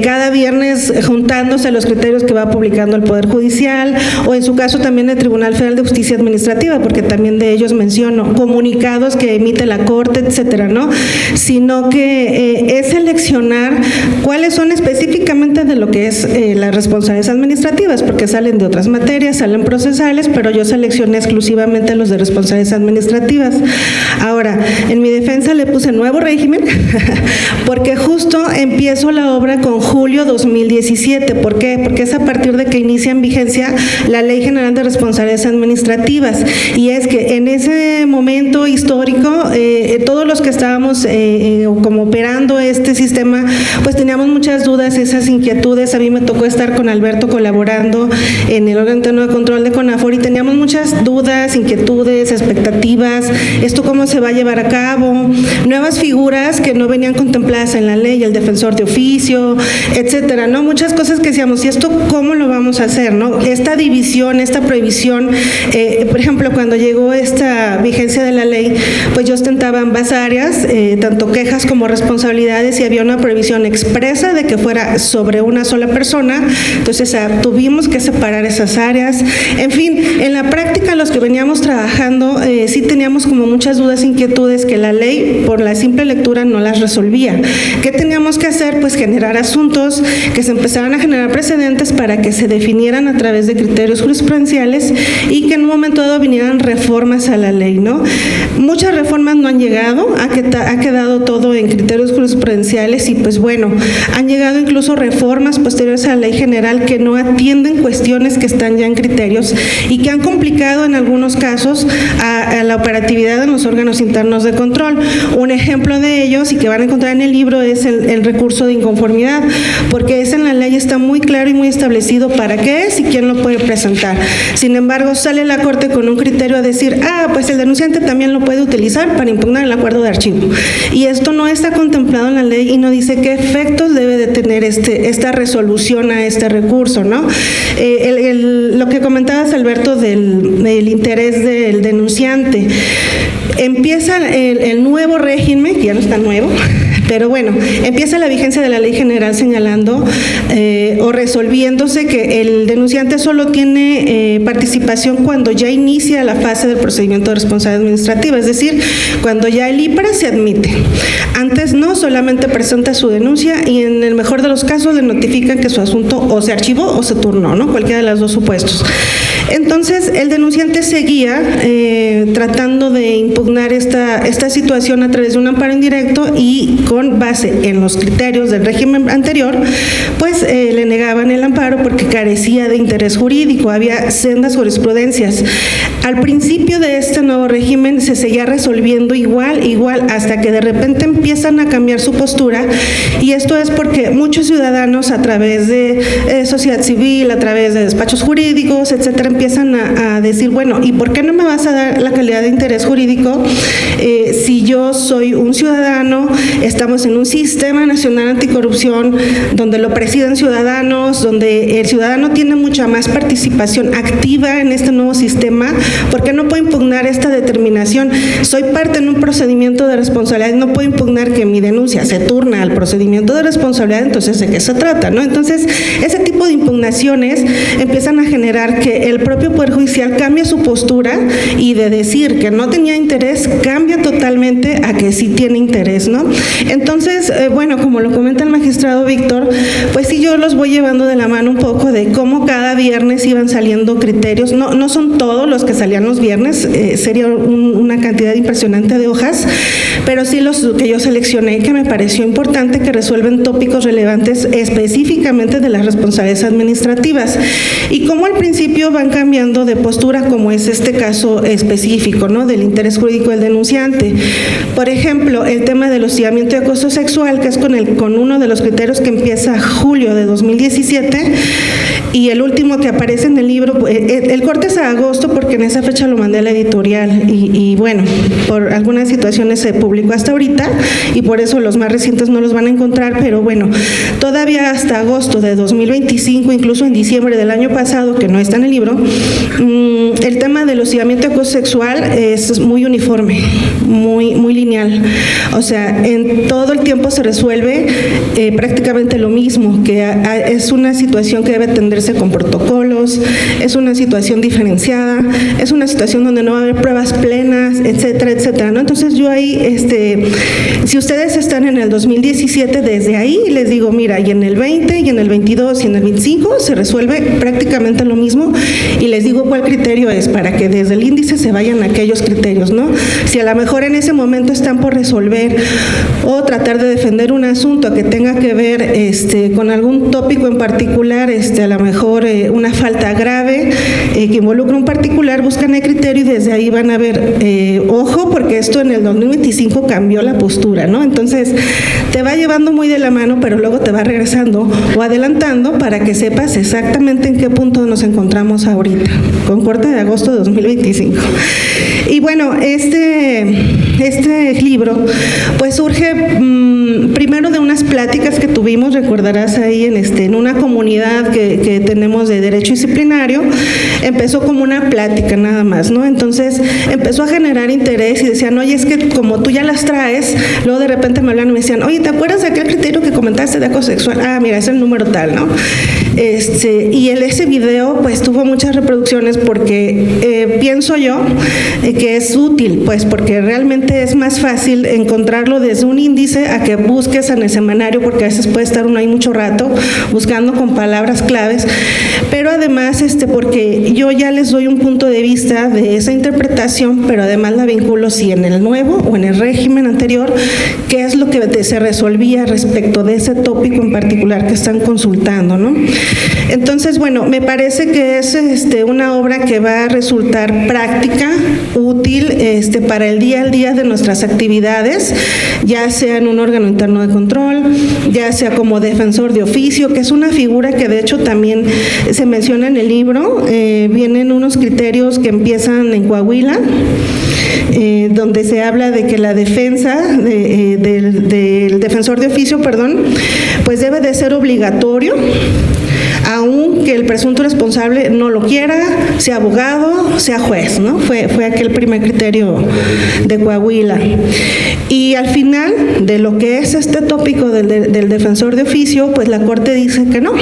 cada viernes juntándose los criterios que va publicando el Poder Judicial o en su caso también el Tribunal Federal de Justicia Administrativa, porque también de ellos menciono comunicados que emite la Corte, etcétera, ¿no? Sino que es seleccionar cuáles son específicamente de lo que es las responsabilidades administrativas, porque salen de otras materias, salen procesales, pero yo seleccioné exclusivamente los de responsabilidades administrativas. Ahora, en mi defensa le puse nuevo régimen, porque justo empiezo la obra con julio 2017. ¿Por qué? Porque es a partir de que inicia en vigencia la Ley General de Responsabilidades Administrativas, y es que en ese momento histórico, todos los que estábamos como operando este sistema, pues teníamos muchas dudas, esas inquietudes. A mí me tocó estar con Alberto colaborando en el órgano interno de control de CONAFOR y teníamos muchas dudas, inquietudes, expectativas, esto cómo se va a llevar a cabo, nuevas figuras que no venían contempladas en la ley, el defensor de oficio, etcétera, ¿no? Muchas cosas que decíamos, ¿y esto cómo lo vamos a hacer, no? Esta división, esta prohibición, por ejemplo, cuando llegó esta vigencia de la ley, pues yo ostentaba ambas áreas, tanto quejas como responsabilidades, y había una prohibición expresa de que fuera sobre una sola persona. Entonces tuvimos que separar esas áreas. En fin, en la práctica los que veníamos trabajando sí teníamos como muchas dudas, inquietudes que la ley por la simple lectura no las resolvía. ¿Qué teníamos que hacer? Pues generar asuntos, que se empezaran a generar precedentes para que se definieran a través de criterios jurisprudenciales y que en un momento dado vinieran reformas a la ley, ¿no? Muchas reformas no han llegado, ha quedado todo en criterios jurisprudenciales y pues bueno, han llegado incluso reformas posteriores a la ley general que no atienden cuestiones que están ya en criterios y que han complicado en algunos casos a la operatividad de los órganos internos de control. Un ejemplo de ellos, y que van a encontrar en el libro, es el recurso de inconformidad, porque ese en la ley está muy claro y muy establecido para qué es y quién lo puede presentar. Sin embargo, sale la Corte con un criterio a decir, pues el denunciante también lo puede utilizar para impugnar el acuerdo de archivo. Y esto no está contemplado en la ley y no dice qué efectos debe de tener esta resolución a este recurso, ¿no? Lo que comentabas, Alberto, del interés del denunciante. Empieza el nuevo régimen, que ya no está nuevo, pero bueno, empieza la vigencia de la Ley General señalando o resolviéndose que el denunciante solo tiene participación cuando ya inicia la fase del procedimiento de responsabilidad administrativa, es decir, cuando ya el IPRA se admite. Antes no, solamente presenta su denuncia y en el mejor de los casos le notifican que su asunto o se archivó o se turnó, ¿no? Cualquiera de los dos supuestos. Entonces, el denunciante seguía tratando de impugnar esta situación a través de un amparo indirecto y con base en los criterios del régimen anterior, pues le negaban el amparo porque carecía de interés jurídico, había sendas jurisprudencias. Al principio de este nuevo régimen se seguía resolviendo igual, hasta que de repente empiezan a cambiar su postura, y esto es porque muchos ciudadanos a través de sociedad civil, a través de despachos jurídicos, etcétera, empiezan a decir, bueno, ¿y por qué no me vas a dar la calidad de interés jurídico si yo soy un ciudadano? Estamos en un sistema nacional anticorrupción donde lo presiden ciudadanos, donde el ciudadano tiene mucha más participación activa en este nuevo sistema. ¿Por qué no puedo impugnar esta determinación? Soy parte en un procedimiento de responsabilidad, no puedo impugnar que mi denuncia se turna al procedimiento de responsabilidad, entonces ¿de qué se trata, no? Entonces, ese tipo de impugnaciones empiezan a generar que el propio Poder Judicial cambie su postura y de decir que no tenía interés, cambia totalmente a que sí tiene interés, ¿no? Entonces, bueno, como lo comenta el magistrado Víctor, pues sí, yo los voy llevando de la mano un poco de cómo cada viernes iban saliendo criterios, no son todos los que salían los viernes, sería una cantidad impresionante de hojas, pero sí los que yo seleccioné que me pareció importante, que resuelven tópicos relevantes específicamente de las responsabilidades administrativas. Y como al principio van cambiando de postura, como es este caso específico, ¿no?, del interés jurídico del denunciante. Por ejemplo, el tema del hostigamiento y acoso sexual, que es con uno de los criterios que empieza julio de 2017, y el último que aparece en el libro, el corte es a agosto porque en esa fecha lo mandé a la editorial y bueno, por algunas situaciones se publicó hasta ahorita y por eso los más recientes no los van a encontrar, pero bueno, todavía hasta agosto de 2025, incluso en diciembre del año pasado, que no está en el libro, el tema del hostigamiento y acoso sexual es muy uniforme, muy lineal. O sea, en todo el tiempo se resuelve prácticamente lo mismo, que es una situación que debe atenderse con protocolos, es una situación diferenciada, es una situación donde no va a haber pruebas plenas, etcétera, etcétera, ¿no? Entonces yo ahí, si ustedes están en el 2017, desde ahí les digo, mira, y en el 20, y en el 22, y en el 25 se resuelve prácticamente lo mismo y les digo cuál criterio es para que desde el índice se vayan a aquellos criterios, ¿no? Si a lo mejor en ese momento están por resolver o tratar de defender un asunto que tenga que ver con algún tópico en particular, a lo mejor una falta grave que involucra un particular, buscan el criterio y desde ahí van a ver, ojo, porque esto en el 2025 cambió la postura, ¿no? Entonces te va llevando muy de la mano, pero luego te va regresando o adelantando para que sepas exactamente en qué punto nos encontramos ahorita, con corte de agosto de 2025. Y bueno, este libro pues surge primero de unas pláticas que tuvimos, recordarás ahí en una comunidad que tenemos de derecho disciplinario, empezó como una plática nada más, ¿no? Entonces empezó a generar interés y decían, oye, es que como tú ya las traes, luego de repente me hablan y me decían, oye, ¿te acuerdas de aquel criterio que comentaste de acoso sexual? Ah, mira, es el número tal, ¿no? Y ese video pues tuvo muchas reproducciones porque pienso yo que es útil, pues porque realmente es más fácil encontrarlo desde un índice a que busques en el semanario, porque a veces puede estar uno ahí mucho rato buscando con palabras claves, pero además porque yo ya les doy un punto de vista de esa interpretación, pero además la vinculo si en el nuevo o en el régimen anterior, qué es lo que se resolvía respecto de ese tópico en particular que están consultando, ¿no? Entonces, bueno, me parece que es una obra que va a resultar práctica, útil para el día a día de nuestras actividades, ya sea en un órgano interno de control, ya sea como defensor de oficio, que es una figura que de hecho también se menciona en el libro. Vienen unos criterios que empiezan en Coahuila, donde se habla de que la defensa del defensor de oficio, pues debe de ser obligatorio, aunque el presunto responsable no lo quiera, sea abogado, sea juez, ¿no? Fue aquel primer criterio de Coahuila. Y al final de lo que es este tópico del defensor de oficio, pues la Corte dice que no.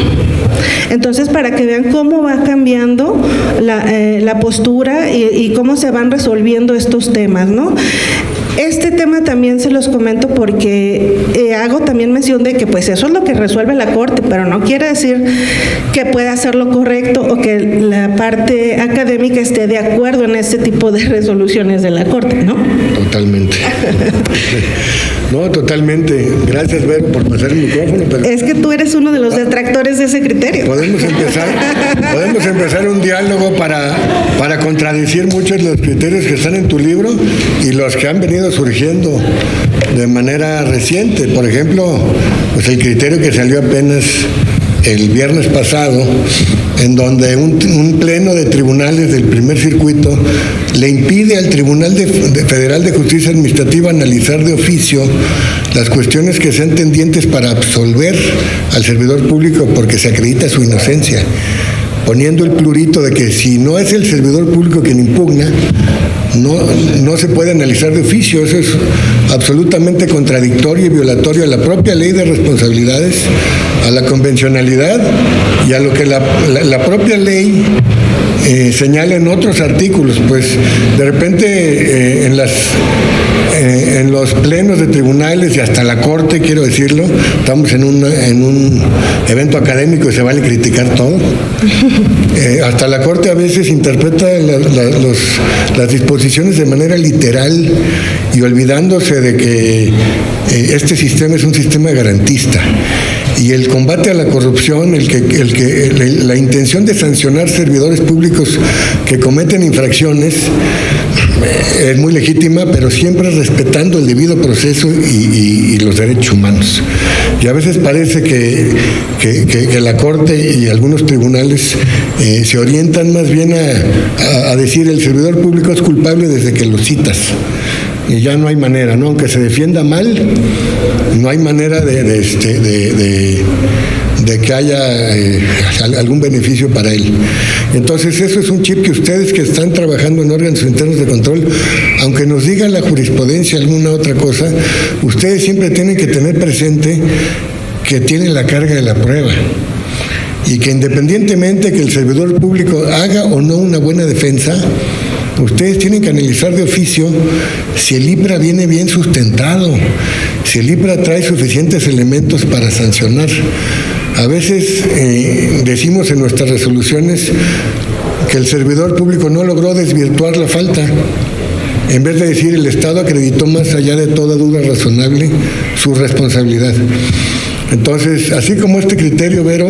Entonces, para que vean cómo va cambiando la postura y cómo se van resolviendo estos temas, ¿no? Este tema también se los comento porque hago también mención de que pues eso es lo que resuelve la Corte, pero no quiere decir que pueda hacer lo correcto o que la parte académica esté de acuerdo en este tipo de resoluciones de la Corte, ¿no? Totalmente. No, totalmente. Gracias, Vero, por pasar el micrófono. Pero es que tú eres uno de los detractores de ese criterio. Podemos empezar un diálogo para contradecir muchos de los criterios que están en tu libro y los que han venido surgiendo de manera reciente. Por ejemplo, pues el criterio que salió apenas el viernes pasado, en donde un pleno de tribunales del primer circuito le impide al Tribunal Federal de Justicia Administrativa analizar de oficio las cuestiones que sean tendientes para absolver al servidor público porque se acredita su inocencia, poniendo el plurito de que si no es el servidor público quien impugna, no se puede analizar de oficio. Eso es absolutamente contradictorio y violatorio a la propia ley de responsabilidades, a la convencionalidad y a lo que la propia ley señala en otros artículos. Pues de repente en los plenos de tribunales y hasta la Corte, quiero decirlo, estamos en un evento académico y se vale criticar todo. Hasta la Corte a veces interpreta las disposiciones de manera literal y olvidándose de que este sistema es un sistema garantista Y el combate a la corrupción, la intención de sancionar servidores públicos que cometen infracciones es muy legítima, pero siempre respetando el debido proceso y los derechos humanos. Y a veces parece que la Corte y algunos tribunales se orientan más bien a decir el servidor público es culpable desde que lo citas. Y ya no hay manera, ¿no? Aunque se defienda mal, no hay manera de que haya algún beneficio para él. Entonces, eso es un chip que ustedes que están trabajando en órganos internos de control, aunque nos diga la jurisprudencia alguna otra cosa, ustedes siempre tienen que tener presente que tienen la carga de la prueba. Y que independientemente que el servidor público haga o no una buena defensa, ustedes tienen que analizar de oficio si el IPRA viene bien sustentado, si el IPRA trae suficientes elementos para sancionar. A veces decimos en nuestras resoluciones que el servidor público no logró desvirtuar la falta. En vez de decir el Estado acreditó más allá de toda duda razonable su responsabilidad. Entonces, así como este criterio, Vero,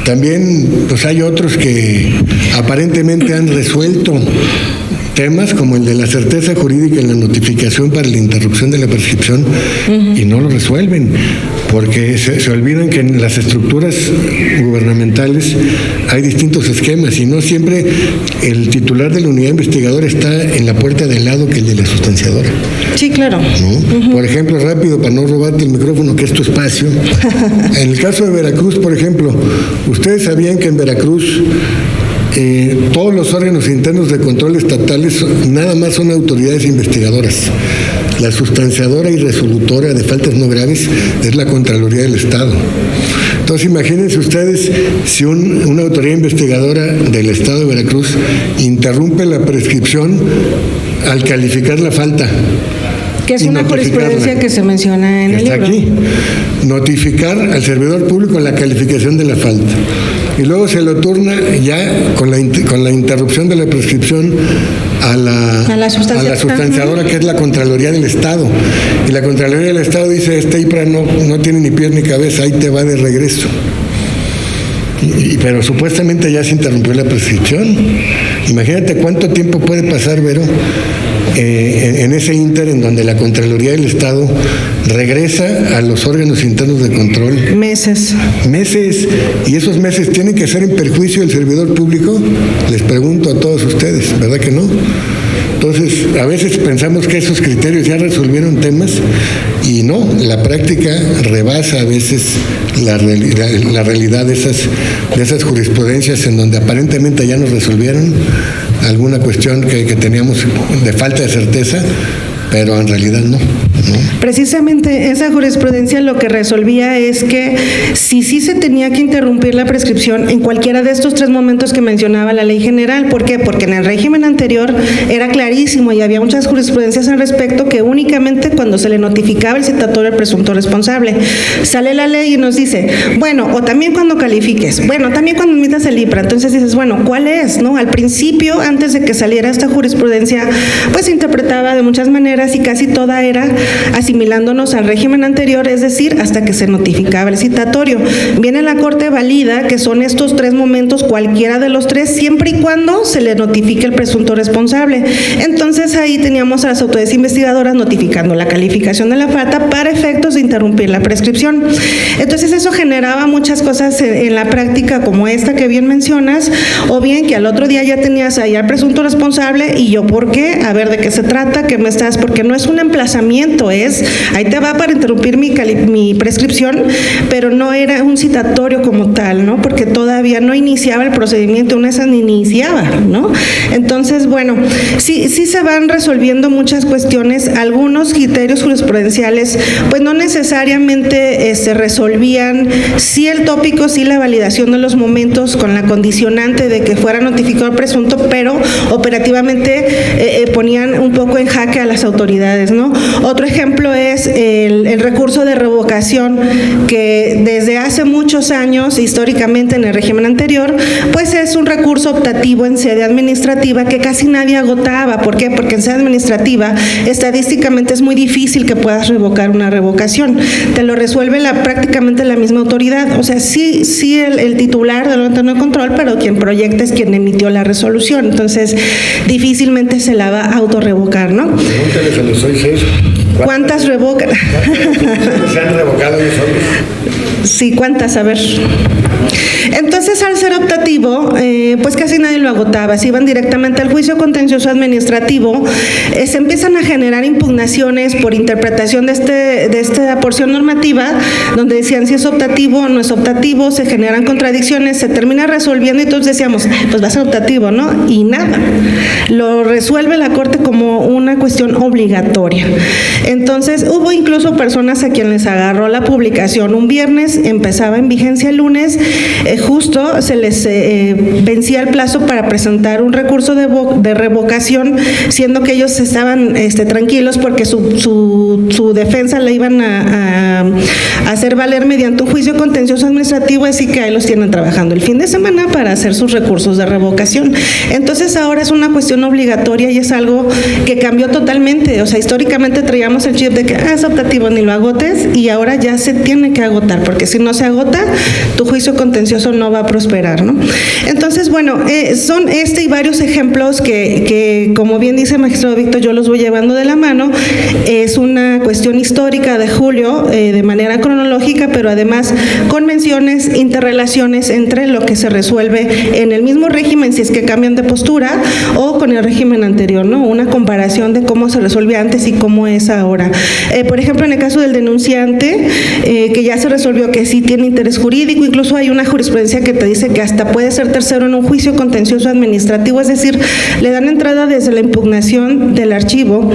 también pues hay otros que aparentemente han resuelto temas como el de la certeza jurídica en la notificación para la interrupción de la prescripción y no lo resuelven, porque se olvidan que en las estructuras gubernamentales hay distintos esquemas y no siempre el titular de la unidad investigadora está en la puerta de al lado que el de la sustanciadora. Sí, claro. ¿No? Por ejemplo, rápido, para no robarte el micrófono, que es tu espacio. En el caso de Veracruz, por ejemplo, ustedes sabían que en Veracruz todos los órganos internos de control estatales nada más son autoridades investigadoras. La sustanciadora y resolutora de faltas no graves es la Contraloría del Estado. Entonces imagínense ustedes si una autoridad investigadora del Estado de Veracruz interrumpe la prescripción al calificar la falta. Que es una jurisprudencia que se menciona en el libro. Está aquí. Notificar al servidor público la calificación de la falta. Y luego se lo turna ya con la interrupción de la prescripción a la sustanciadora, que es la Contraloría del Estado. Y la Contraloría del Estado dice, este IPRA no tiene ni pies ni cabeza, ahí te va de regreso. Pero supuestamente ya se interrumpió la prescripción. Imagínate cuánto tiempo puede pasar, Vero, en ese ínter en donde la Contraloría del Estado regresa a los órganos internos de control. Meses. Y esos meses tienen que ser en perjuicio del servidor público. Les pregunto a todos ustedes, ¿verdad que no? Entonces, a veces pensamos que esos criterios ya resolvieron temas y no, la práctica rebasa a veces la realidad de esas jurisprudencias en donde aparentemente ya nos resolvieron alguna cuestión que teníamos de falta de certeza, pero en realidad no. Precisamente esa jurisprudencia lo que resolvía es que sí se tenía que interrumpir la prescripción en cualquiera de estos tres momentos que mencionaba la ley general. ¿Por qué? Porque en el régimen anterior era clarísimo y había muchas jurisprudencias al respecto que únicamente cuando se le notificaba el citatorio al presunto responsable. Sale la ley y nos dice, bueno, o también cuando califiques, bueno, también cuando emitas el IPRA. Entonces dices, bueno, ¿cuál es? ¿No? Al principio, antes de que saliera esta jurisprudencia, pues se interpretaba de muchas maneras y casi toda era asimilándonos al régimen anterior, es decir, hasta que se notificaba el citatorio. Viene la Corte, valida que son estos tres momentos, cualquiera de los tres, siempre y cuando se le notifique el presunto responsable. Entonces ahí teníamos a las autoridades investigadoras notificando la calificación de la falta para efectos de interrumpir la prescripción. Entonces eso generaba muchas cosas en la práctica como esta que bien mencionas, o bien que al otro día ya tenías ahí al presunto responsable y yo, ¿por qué? A ver, ¿de qué se trata? ¿Qué me estás? Porque no es un emplazamiento, es ahí te va para interrumpir mi prescripción, pero no era un citatorio como tal, ¿no? Porque todavía no iniciaba el procedimiento, una vez ni iniciaba, ¿no? Entonces, bueno, sí se van resolviendo muchas cuestiones, algunos criterios jurisprudenciales, pues no necesariamente se resolvían, sí el tópico, sí la validación de los momentos con la condicionante de que fuera notificado el presunto, pero operativamente ponían un poco en jaque a las autoridades autoridades, ¿no? Otro ejemplo es el recurso de revocación, que desde hace muchos años, históricamente en el régimen anterior, pues es un recurso optativo en sede administrativa que casi nadie agotaba. ¿Por qué? Porque en sede administrativa estadísticamente es muy difícil que puedas revocar una revocación. Te lo resuelve prácticamente la misma autoridad. O sea, sí el titular del órgano de control, pero quien proyecta es quien emitió la resolución. Entonces, difícilmente se la va a autorrevocar, ¿no? Pregúntales a los 6. ¿Cuántas revocan? ¿Cuántas se han revocado ellos solos? Sí, ¿cuántas? A ver. Entonces, al ser optativo, pues casi nadie lo agotaba. Se iban directamente al juicio contencioso administrativo. Se empiezan a generar impugnaciones por interpretación de esta porción normativa, donde decían si es optativo o no es optativo, se generan contradicciones, se termina resolviendo y todos decíamos, pues va a ser optativo, ¿no? Y nada. Lo resuelve la Corte como una cuestión obligatoria. Entonces, hubo incluso personas a quienes agarró la publicación un viernes, empezaba en vigencia el lunes, justo se les vencía el plazo para presentar un recurso de revocación, siendo que ellos estaban tranquilos porque su defensa la iban a hacer valer mediante un juicio contencioso administrativo, así que ahí los tienen trabajando el fin de semana para hacer sus recursos de revocación. Entonces ahora es una cuestión obligatoria y es algo que cambió totalmente. O sea, históricamente traíamos el chip de que es optativo, ni lo agotes, y ahora ya se tiene que agotar, porque si no se agota, tu juicio contencioso no va a prosperar, ¿no? Entonces, bueno, son y varios ejemplos que, como bien dice el magistrado Víctor, yo los voy llevando de la mano. Es una cuestión histórica de Julio, de manera cronológica, pero además con menciones, interrelaciones entre lo que se resuelve en el mismo régimen, si es que cambian de postura, o con el régimen anterior, ¿no? Una comparación de cómo se resolvía antes y cómo es ahora. Por ejemplo, en el caso del denunciante, que ya se resolvió que sí tiene interés jurídico, incluso hay una jurisprudencia que te dice que hasta puede ser tercero en un juicio contencioso administrativo, es decir, le dan entrada desde la impugnación del archivo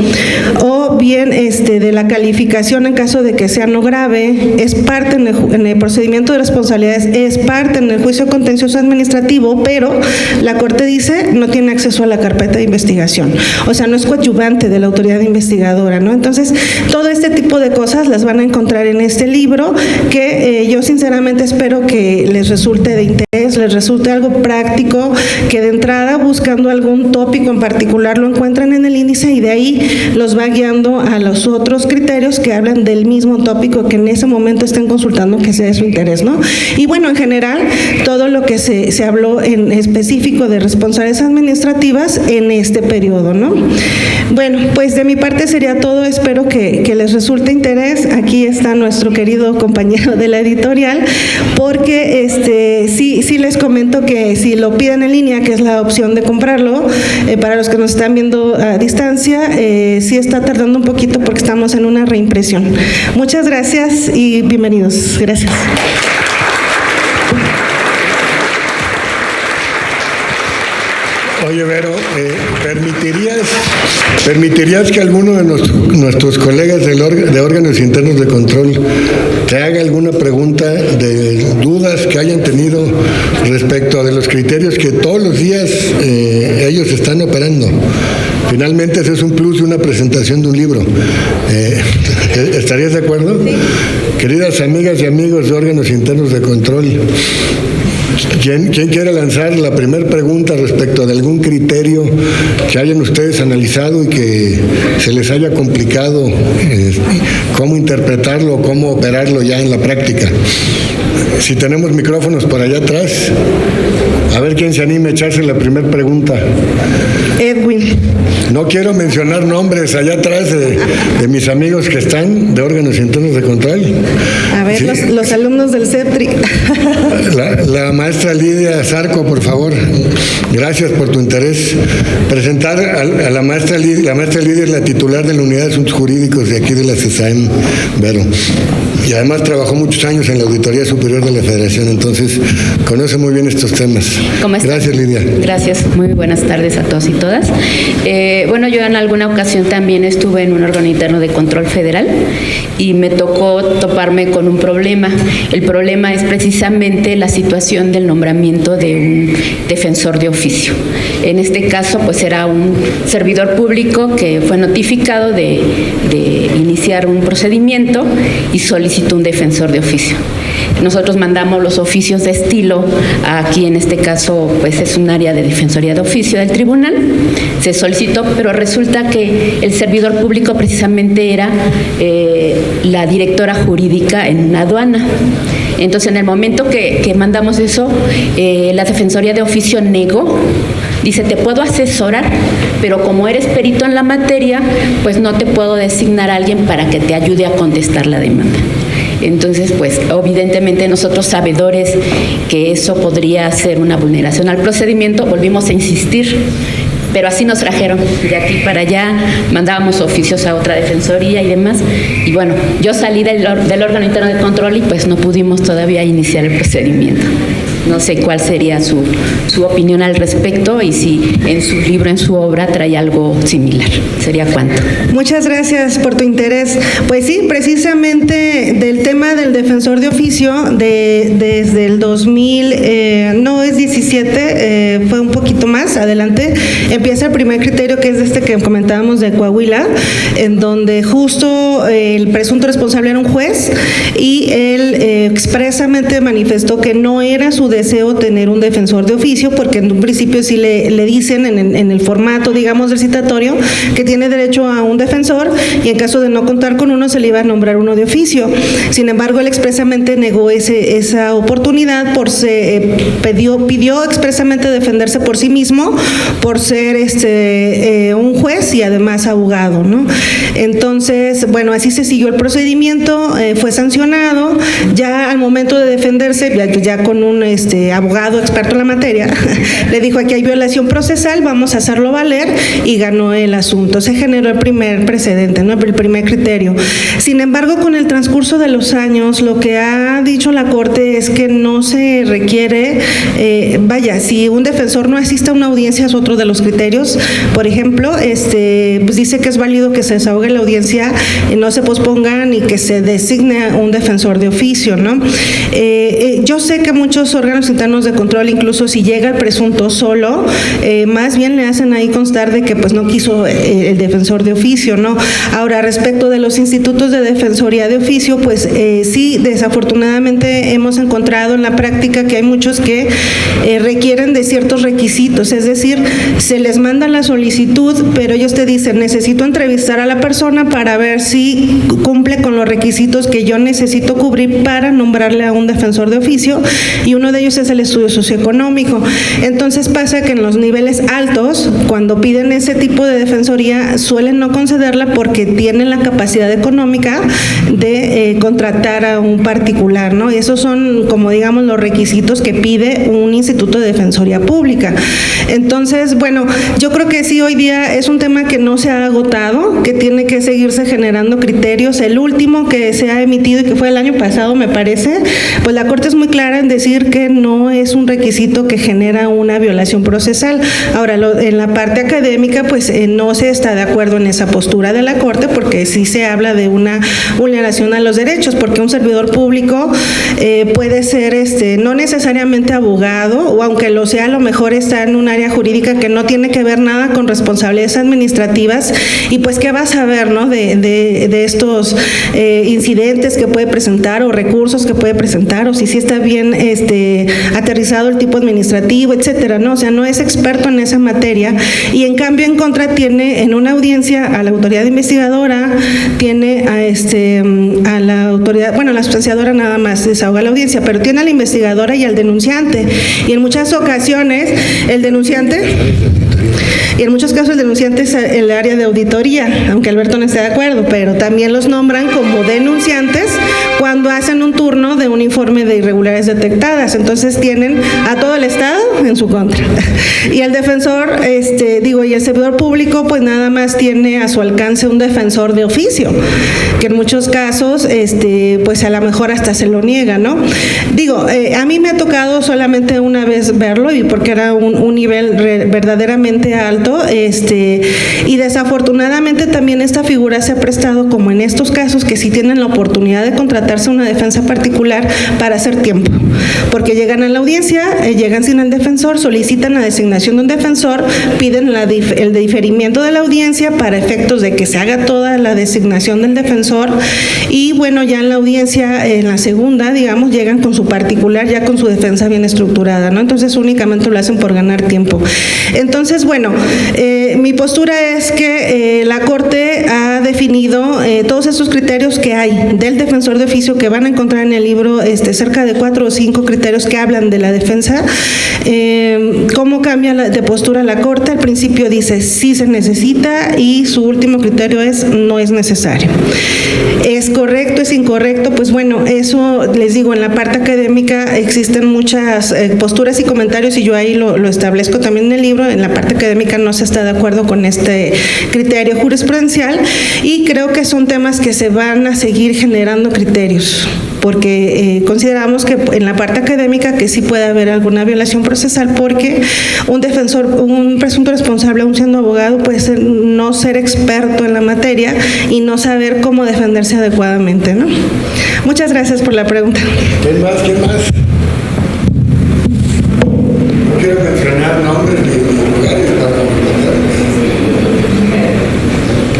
o bien de la calificación en caso de que sea no grave, es parte en el procedimiento de responsabilidades, es parte en el juicio contencioso administrativo, pero la Corte dice no tiene acceso a la carpeta de investigación, o sea, no es coadyuvante de la autoridad investigadora, ¿no? Entonces, todo este tipo de cosas las van a encontrar en este libro, que yo sinceramente espero que les resulte de interés, les resulte algo práctico, que de entrada, buscando algún tópico en particular, lo encuentran en el índice y de ahí los va guiando a los otros criterios que hablan del mismo tópico que en ese momento estén consultando, que sea de su interés, ¿no? Y bueno, en general, todo lo que se habló en específico de responsabilidades administrativas en este periodo, ¿no? Bueno, pues de mi parte sería todo, espero que les resulte interés. Aquí está nuestro querido compañero de la editorial, porque sí les comento que si lo piden en línea, que es la opción de comprarlo, para los que nos están viendo a distancia, sí está tardando un poquito porque estamos en una reimpresión. Muchas gracias y bienvenidos. Gracias. Oye, Vero, ¿permitirías que alguno de nuestros colegas de órganos internos de control te haga alguna pregunta de dudas que hayan tenido respecto de los criterios que todos los días ellos están operando? Finalmente, ese es un plus de una presentación de un libro. ¿Estarías de acuerdo? Sí. Queridas amigas y amigos de órganos internos de control, ¿quién quiere lanzar la primera pregunta respecto de algún criterio que hayan ustedes analizado y que se les haya complicado cómo interpretarlo o cómo operarlo ya en la práctica? Si tenemos micrófonos por allá atrás, a ver quién se anime a echarse la primera pregunta. Edwin. No quiero mencionar nombres allá atrás de mis amigos que están de órganos internos de control. A ver, ¿sí? los alumnos del CEPTRI. La maestra Lidia Zarco, por favor. Gracias por tu interés. Presentar a la maestra Lidia. La maestra Lidia es la titular de la Unidad de Asuntos Jurídicos de aquí de la CESAEM, Vero. y además trabajó muchos años en la Auditoría Superior de la Federación, entonces conoce muy bien estos temas. ¿Cómo estás? Gracias, Lidia. Gracias, muy buenas tardes a todos y todas. Bueno, yo en alguna ocasión también estuve en un órgano interno de control federal y me tocó toparme con un problema. El problema es precisamente la situación del nombramiento de un defensor de oficio. En este caso, pues era un servidor público que fue notificado de iniciar un procedimiento y solicitó un defensor de oficio. Nosotros mandamos los oficios de estilo, aquí en este caso pues es un área de defensoría de oficio del tribunal, se solicitó, pero resulta que el servidor público precisamente era la directora jurídica en una aduana. Entonces en el momento que mandamos eso, la defensoría de oficio negó. Dice, te puedo asesorar, pero como eres perito en la materia, pues no te puedo designar a alguien para que te ayude a contestar la demanda. Entonces, pues evidentemente nosotros sabedores que eso podría ser una vulneración al procedimiento, volvimos a insistir, pero así nos trajeron de aquí para allá, mandábamos oficios a otra defensoría y demás, y bueno, yo salí del órgano interno de control y pues no pudimos todavía iniciar el procedimiento. No sé cuál sería su opinión al respecto y si en su libro, en su obra, trae algo similar. ¿Sería cuánto? Muchas gracias por tu interés. Pues sí, precisamente del tema del defensor de oficio, desde el 2017, fue un poquito más adelante, empieza el primer criterio, que es este que comentábamos de Coahuila, en donde justo el presunto responsable era un juez y él expresamente manifestó que no era su deseo tener un defensor de oficio, porque en un principio sí le dicen en el formato, digamos, del citatorio, que tiene derecho a un defensor y en caso de no contar con uno se le iba a nombrar uno de oficio. Sin embargo, él expresamente negó esa oportunidad, pidió expresamente defenderse por sí mismo, por ser un juez y además abogado, ¿no? Entonces, bueno, así se siguió el procedimiento, fue sancionado, ya al momento de defenderse, ya con un abogado experto en la materia, le dijo, aquí hay violación procesal, vamos a hacerlo valer, y ganó el asunto. Se generó el primer precedente, ¿no? El primer criterio. Sin embargo, con el transcurso de los años, lo que ha dicho la Corte es que no se requiere, si un defensor no asiste a una audiencia, es otro de los criterios. Por ejemplo, pues dice que es válido que se desahogue la audiencia y no se posponga ni que se designe un defensor de oficio, ¿no? Yo sé que muchos órganos internos de control, incluso si llega el presunto solo, más bien le hacen ahí constar de que pues no quiso el defensor de oficio, ¿no? Ahora, respecto de los institutos de defensoría de oficio, pues sí, desafortunadamente hemos encontrado en la práctica que hay muchos que requieren de ciertos requisitos, es decir, se les manda la solicitud, pero ellos te dicen, necesito entrevistar a la persona para ver si cumple con los requisitos que yo necesito cubrir para nombrarle a un defensor de oficio, y uno de ellos es el estudio socioeconómico. Entonces pasa que en los niveles altos, cuando piden ese tipo de defensoría, suelen no concederla porque tienen la capacidad económica de contratar a un particular, ¿no? Y esos son, como digamos, los requisitos que pide un instituto de defensoría pública. Entonces, bueno, yo creo que sí, hoy día es un tema que no se ha agotado, que tiene que seguirse generando criterios. El último que se ha emitido y que fue el año pasado, me parece, pues la Corte es muy clara en decir que no es un requisito que genera una violación procesal. Ahora, en la parte académica, pues no se está de acuerdo en esa postura de la Corte, porque sí se habla de una vulneración a los derechos, porque un servidor público puede ser no necesariamente abogado, o aunque lo sea, a lo mejor está en un área jurídica que no tiene que ver nada con responsabilidades administrativas, y pues qué vas a ver, ¿no? de estos incidentes que puede presentar o recursos que puede presentar, o si sí está bien aterrizado el tipo administrativo, etcétera, ¿no? O sea, no es experto en esa materia, y en cambio en contra tiene en una audiencia a la autoridad investigadora, tiene a la autoridad, bueno, la sustanciadora nada más desahoga la audiencia, pero tiene a la investigadora y al denunciante, y en muchas ocasiones el denunciante y en muchos casos el denunciante es el área de auditoría, aunque Alberto no esté de acuerdo, pero también los nombran como denunciantes cuando hacen un turno de un informe de irregularidades detectadas. Entonces tienen a todo el Estado en su contra. Y el defensor, y el servidor público, pues nada más tiene a su alcance un defensor de oficio, que en muchos casos, pues a lo mejor hasta se lo niega, ¿no? A mí me ha tocado solamente una vez verlo, y porque era un nivel verdaderamente alto, y desafortunadamente también esta figura se ha prestado, como en estos casos, que sí tienen la oportunidad de contratarse una defensa particular para hacer tiempo, porque llegan a la audiencia, llegan sin el defensor, solicitan la designación de un defensor, piden el diferimiento de la audiencia para efectos de que se haga toda la designación del defensor, y bueno, ya en la audiencia, en la segunda, digamos, llegan con su particular, ya con su defensa bien estructurada, ¿no? Entonces únicamente lo hacen por ganar tiempo. Entonces, bueno, mi postura es que la Corte ha definido todos esos criterios que hay del defensor de oficio, que van a encontrar en el libro cerca de 4 o 5 criterios que hablan de la defensa. ¿Cómo cambia de postura la Corte? Al principio dice sí se necesita, y su último criterio es no es necesario. ¿Es correcto? ¿Es incorrecto? Pues bueno, eso les digo, en la parte académica existen muchas posturas y comentarios, y yo ahí lo establezco también en el libro. En la parte académica no se está de acuerdo con este criterio jurisprudencial, y creo que son temas que se van a seguir generando criterios, porque consideramos que en la parte académica que sí puede haber alguna violación procesal, porque un defensor, un presunto responsable, aún siendo abogado, puede no ser experto en la materia y no saber cómo defenderse adecuadamente, ¿no? Muchas gracias por la pregunta. ¿Quién más? No quiero mencionar nombres ni lugares para comentarles.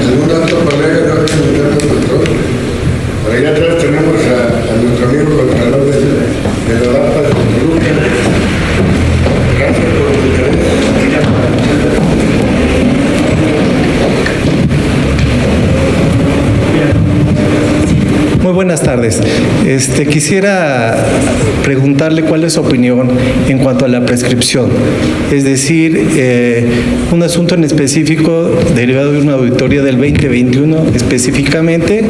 ¿Algún otro colega no quiere meter con nosotros? Por allá atrás tenemos a nuestro amigo Contralor de la DAPA de Toluca. Gracias por su interés. Muy buenas tardes. Quisiera preguntarle cuál es su opinión en cuanto a la prescripción. Es decir, un asunto en específico derivado de una auditoría del 2021 específicamente.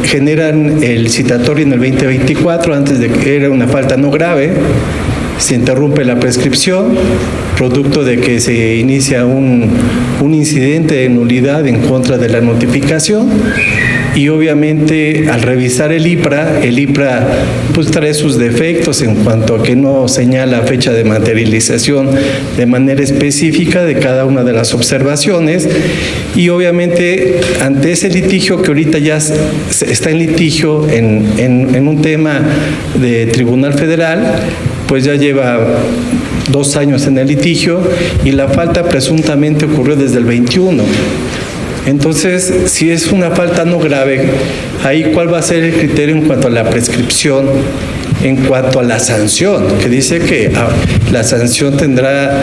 Generan el citatorio en el 2024, antes de que era una falta no grave, se interrumpe la prescripción, producto de que se inicia un incidente de nulidad en contra de la notificación, y obviamente al revisar el IPRA pues trae sus defectos en cuanto a que no señala fecha de materialización de manera específica de cada una de las observaciones, y obviamente ante ese litigio que ahorita ya está en litigio en un tema de Tribunal Federal, pues ya lleva 2 años en el litigio, y la falta presuntamente ocurrió desde el 21. Entonces, si es una falta no grave, ahí ¿cuál va a ser el criterio en cuanto a la prescripción, en cuanto a la sanción? Que dice que la sanción tendrá,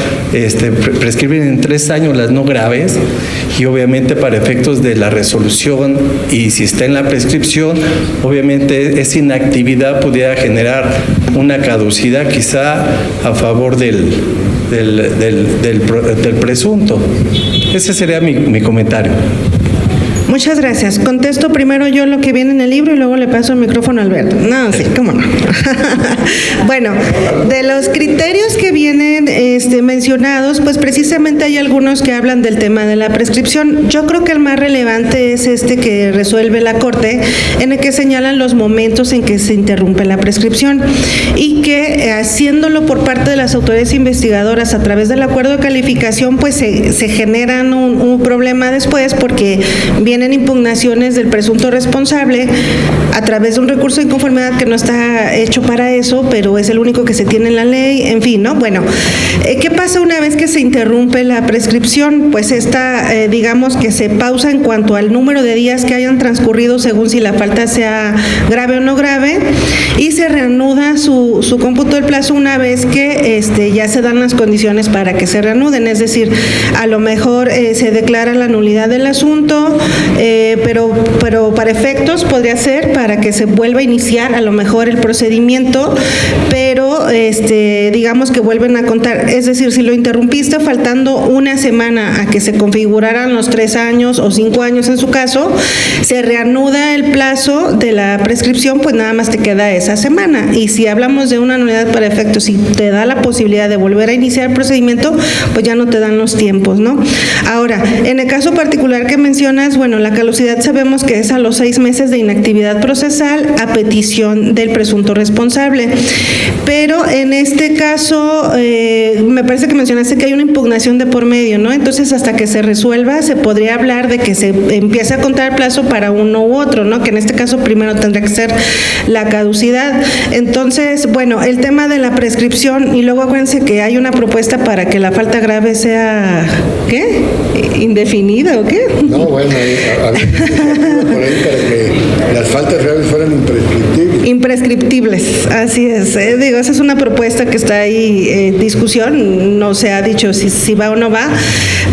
prescriben en 3 años las no graves, y obviamente para efectos de la resolución, y si está en la prescripción, obviamente esa inactividad pudiera generar una caducidad quizá a favor del presunto. Ese sería mi comentario. Muchas gracias. Contesto primero yo lo que viene en el libro y luego le paso el micrófono a Alberto. No, sí, cómo no. Bueno, de los criterios que vienen mencionados, pues precisamente hay algunos que hablan del tema de la prescripción. Yo creo que el más relevante es que resuelve la Corte, en el que señalan los momentos en que se interrumpe la prescripción, y que haciéndolo por parte de las autoridades investigadoras a través del acuerdo de calificación, pues se generan un problema después, porque vienen impugnaciones del presunto responsable a través de un recurso de inconformidad que no está hecho para eso, pero es el único que se tiene en la ley, en fin, ¿no? Bueno, ¿qué pasa una vez que se interrumpe la prescripción? Pues digamos que se pausa en cuanto al número de días que hayan transcurrido según si la falta sea grave o no grave, y se reanuda su cómputo del plazo una vez que ya se dan las condiciones para que se reanuden, es decir, a lo mejor se declara la nulidad del asunto, pero para efectos podría ser para que se vuelva a iniciar a lo mejor el procedimiento, pero digamos que vuelven a contar, es decir, si lo interrumpiste faltando una semana a que se configuraran los 3 años o 5 años en su caso, se reanuda el plazo de la prescripción, pues nada más te queda esa semana. Y si hablamos de una nulidad para efectos, si te da la posibilidad de volver a iniciar el procedimiento, pues ya no te dan los tiempos, ¿no? Ahora, en el caso particular que mencionas, bueno, la caducidad sabemos que es a los 6 meses de inactividad procesal a petición del presunto responsable. Pero en este caso, me parece que mencionaste que hay una impugnación de por medio, ¿no? Entonces, hasta que se resuelva, se podría hablar de que se empiece a contar el plazo para uno u otro, ¿no? Que en este caso primero tendría que ser la caducidad. Entonces, bueno, el tema de la prescripción, y luego acuérdense que hay una propuesta para que la falta grave sea, ¿qué? ¿Indefinida o qué? No, bueno, había por ahí para que las faltas graves fueran imprescriptibles. Imprescriptibles, así es. Digo, esa es una propuesta que está ahí en discusión, no se ha dicho si va o no va,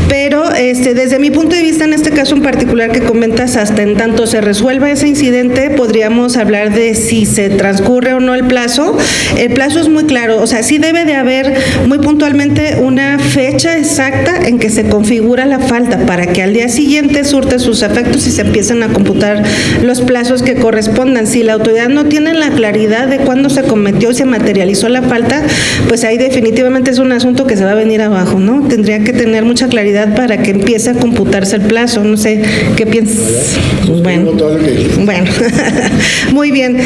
pero desde mi punto de vista, en este caso en particular que comentas, hasta en tanto se resuelva ese incidente, podríamos hablar de si se transcurre o no el plazo. El plazo es muy claro, o sea, sí debe de haber muy puntualmente una fecha exacta en que se configura la falta para que al día siguiente surte sus efectos y se empiecen a computar los plazos que correspondan. Si la autoridad no tiene la claridad de cuándo se cometió y se materializó la falta, pues ahí definitivamente es un asunto que se va a venir abajo, ¿no? Tendría que tener mucha claridad para que empiece a computarse el plazo. No sé, ¿qué piensas? Bueno, muy bien.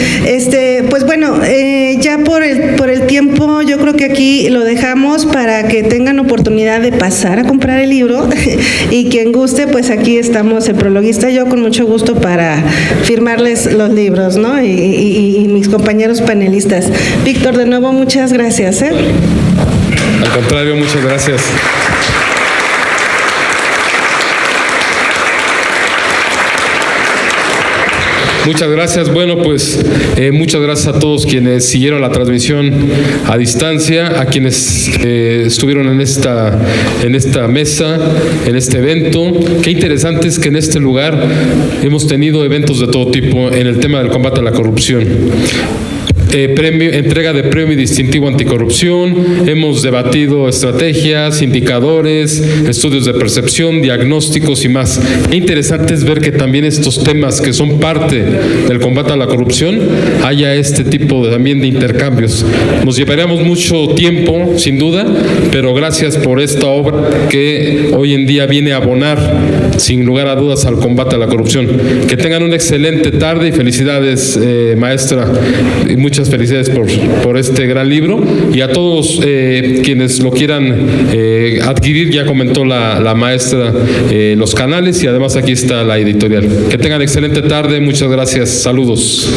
Pues bueno, ya por el tiempo, yo creo que aquí lo dejamos para que tengan oportunidad de pasar a comprar el libro y quien guste, pues aquí estamos, el prologuista y yo, con mucho gusto para firmarles los libros, ¿no? Y mis compañeros panelistas. Víctor, de nuevo, muchas gracias. Al contrario, muchas gracias. Muchas gracias. Bueno, pues muchas gracias a todos quienes siguieron la transmisión a distancia, a quienes estuvieron en esta mesa, en este evento. Qué interesante es que en este lugar hemos tenido eventos de todo tipo en el tema del combate a la corrupción. Entrega de premio distintivo anticorrupción, hemos debatido estrategias, indicadores, estudios de percepción, diagnósticos y más. Qué interesante es ver que también estos temas que son parte del combate a la corrupción haya este tipo también de intercambios. Nos llevaríamos mucho tiempo, sin duda, pero gracias por esta obra que hoy en día viene a abonar, sin lugar a dudas, al combate a la corrupción. Que tengan una excelente tarde y felicidades, maestra, y muchas felicidades por este gran libro, y a todos quienes lo quieran adquirir. Ya comentó la maestra los canales, y además aquí está la editorial. Que tengan excelente tarde, muchas gracias, saludos.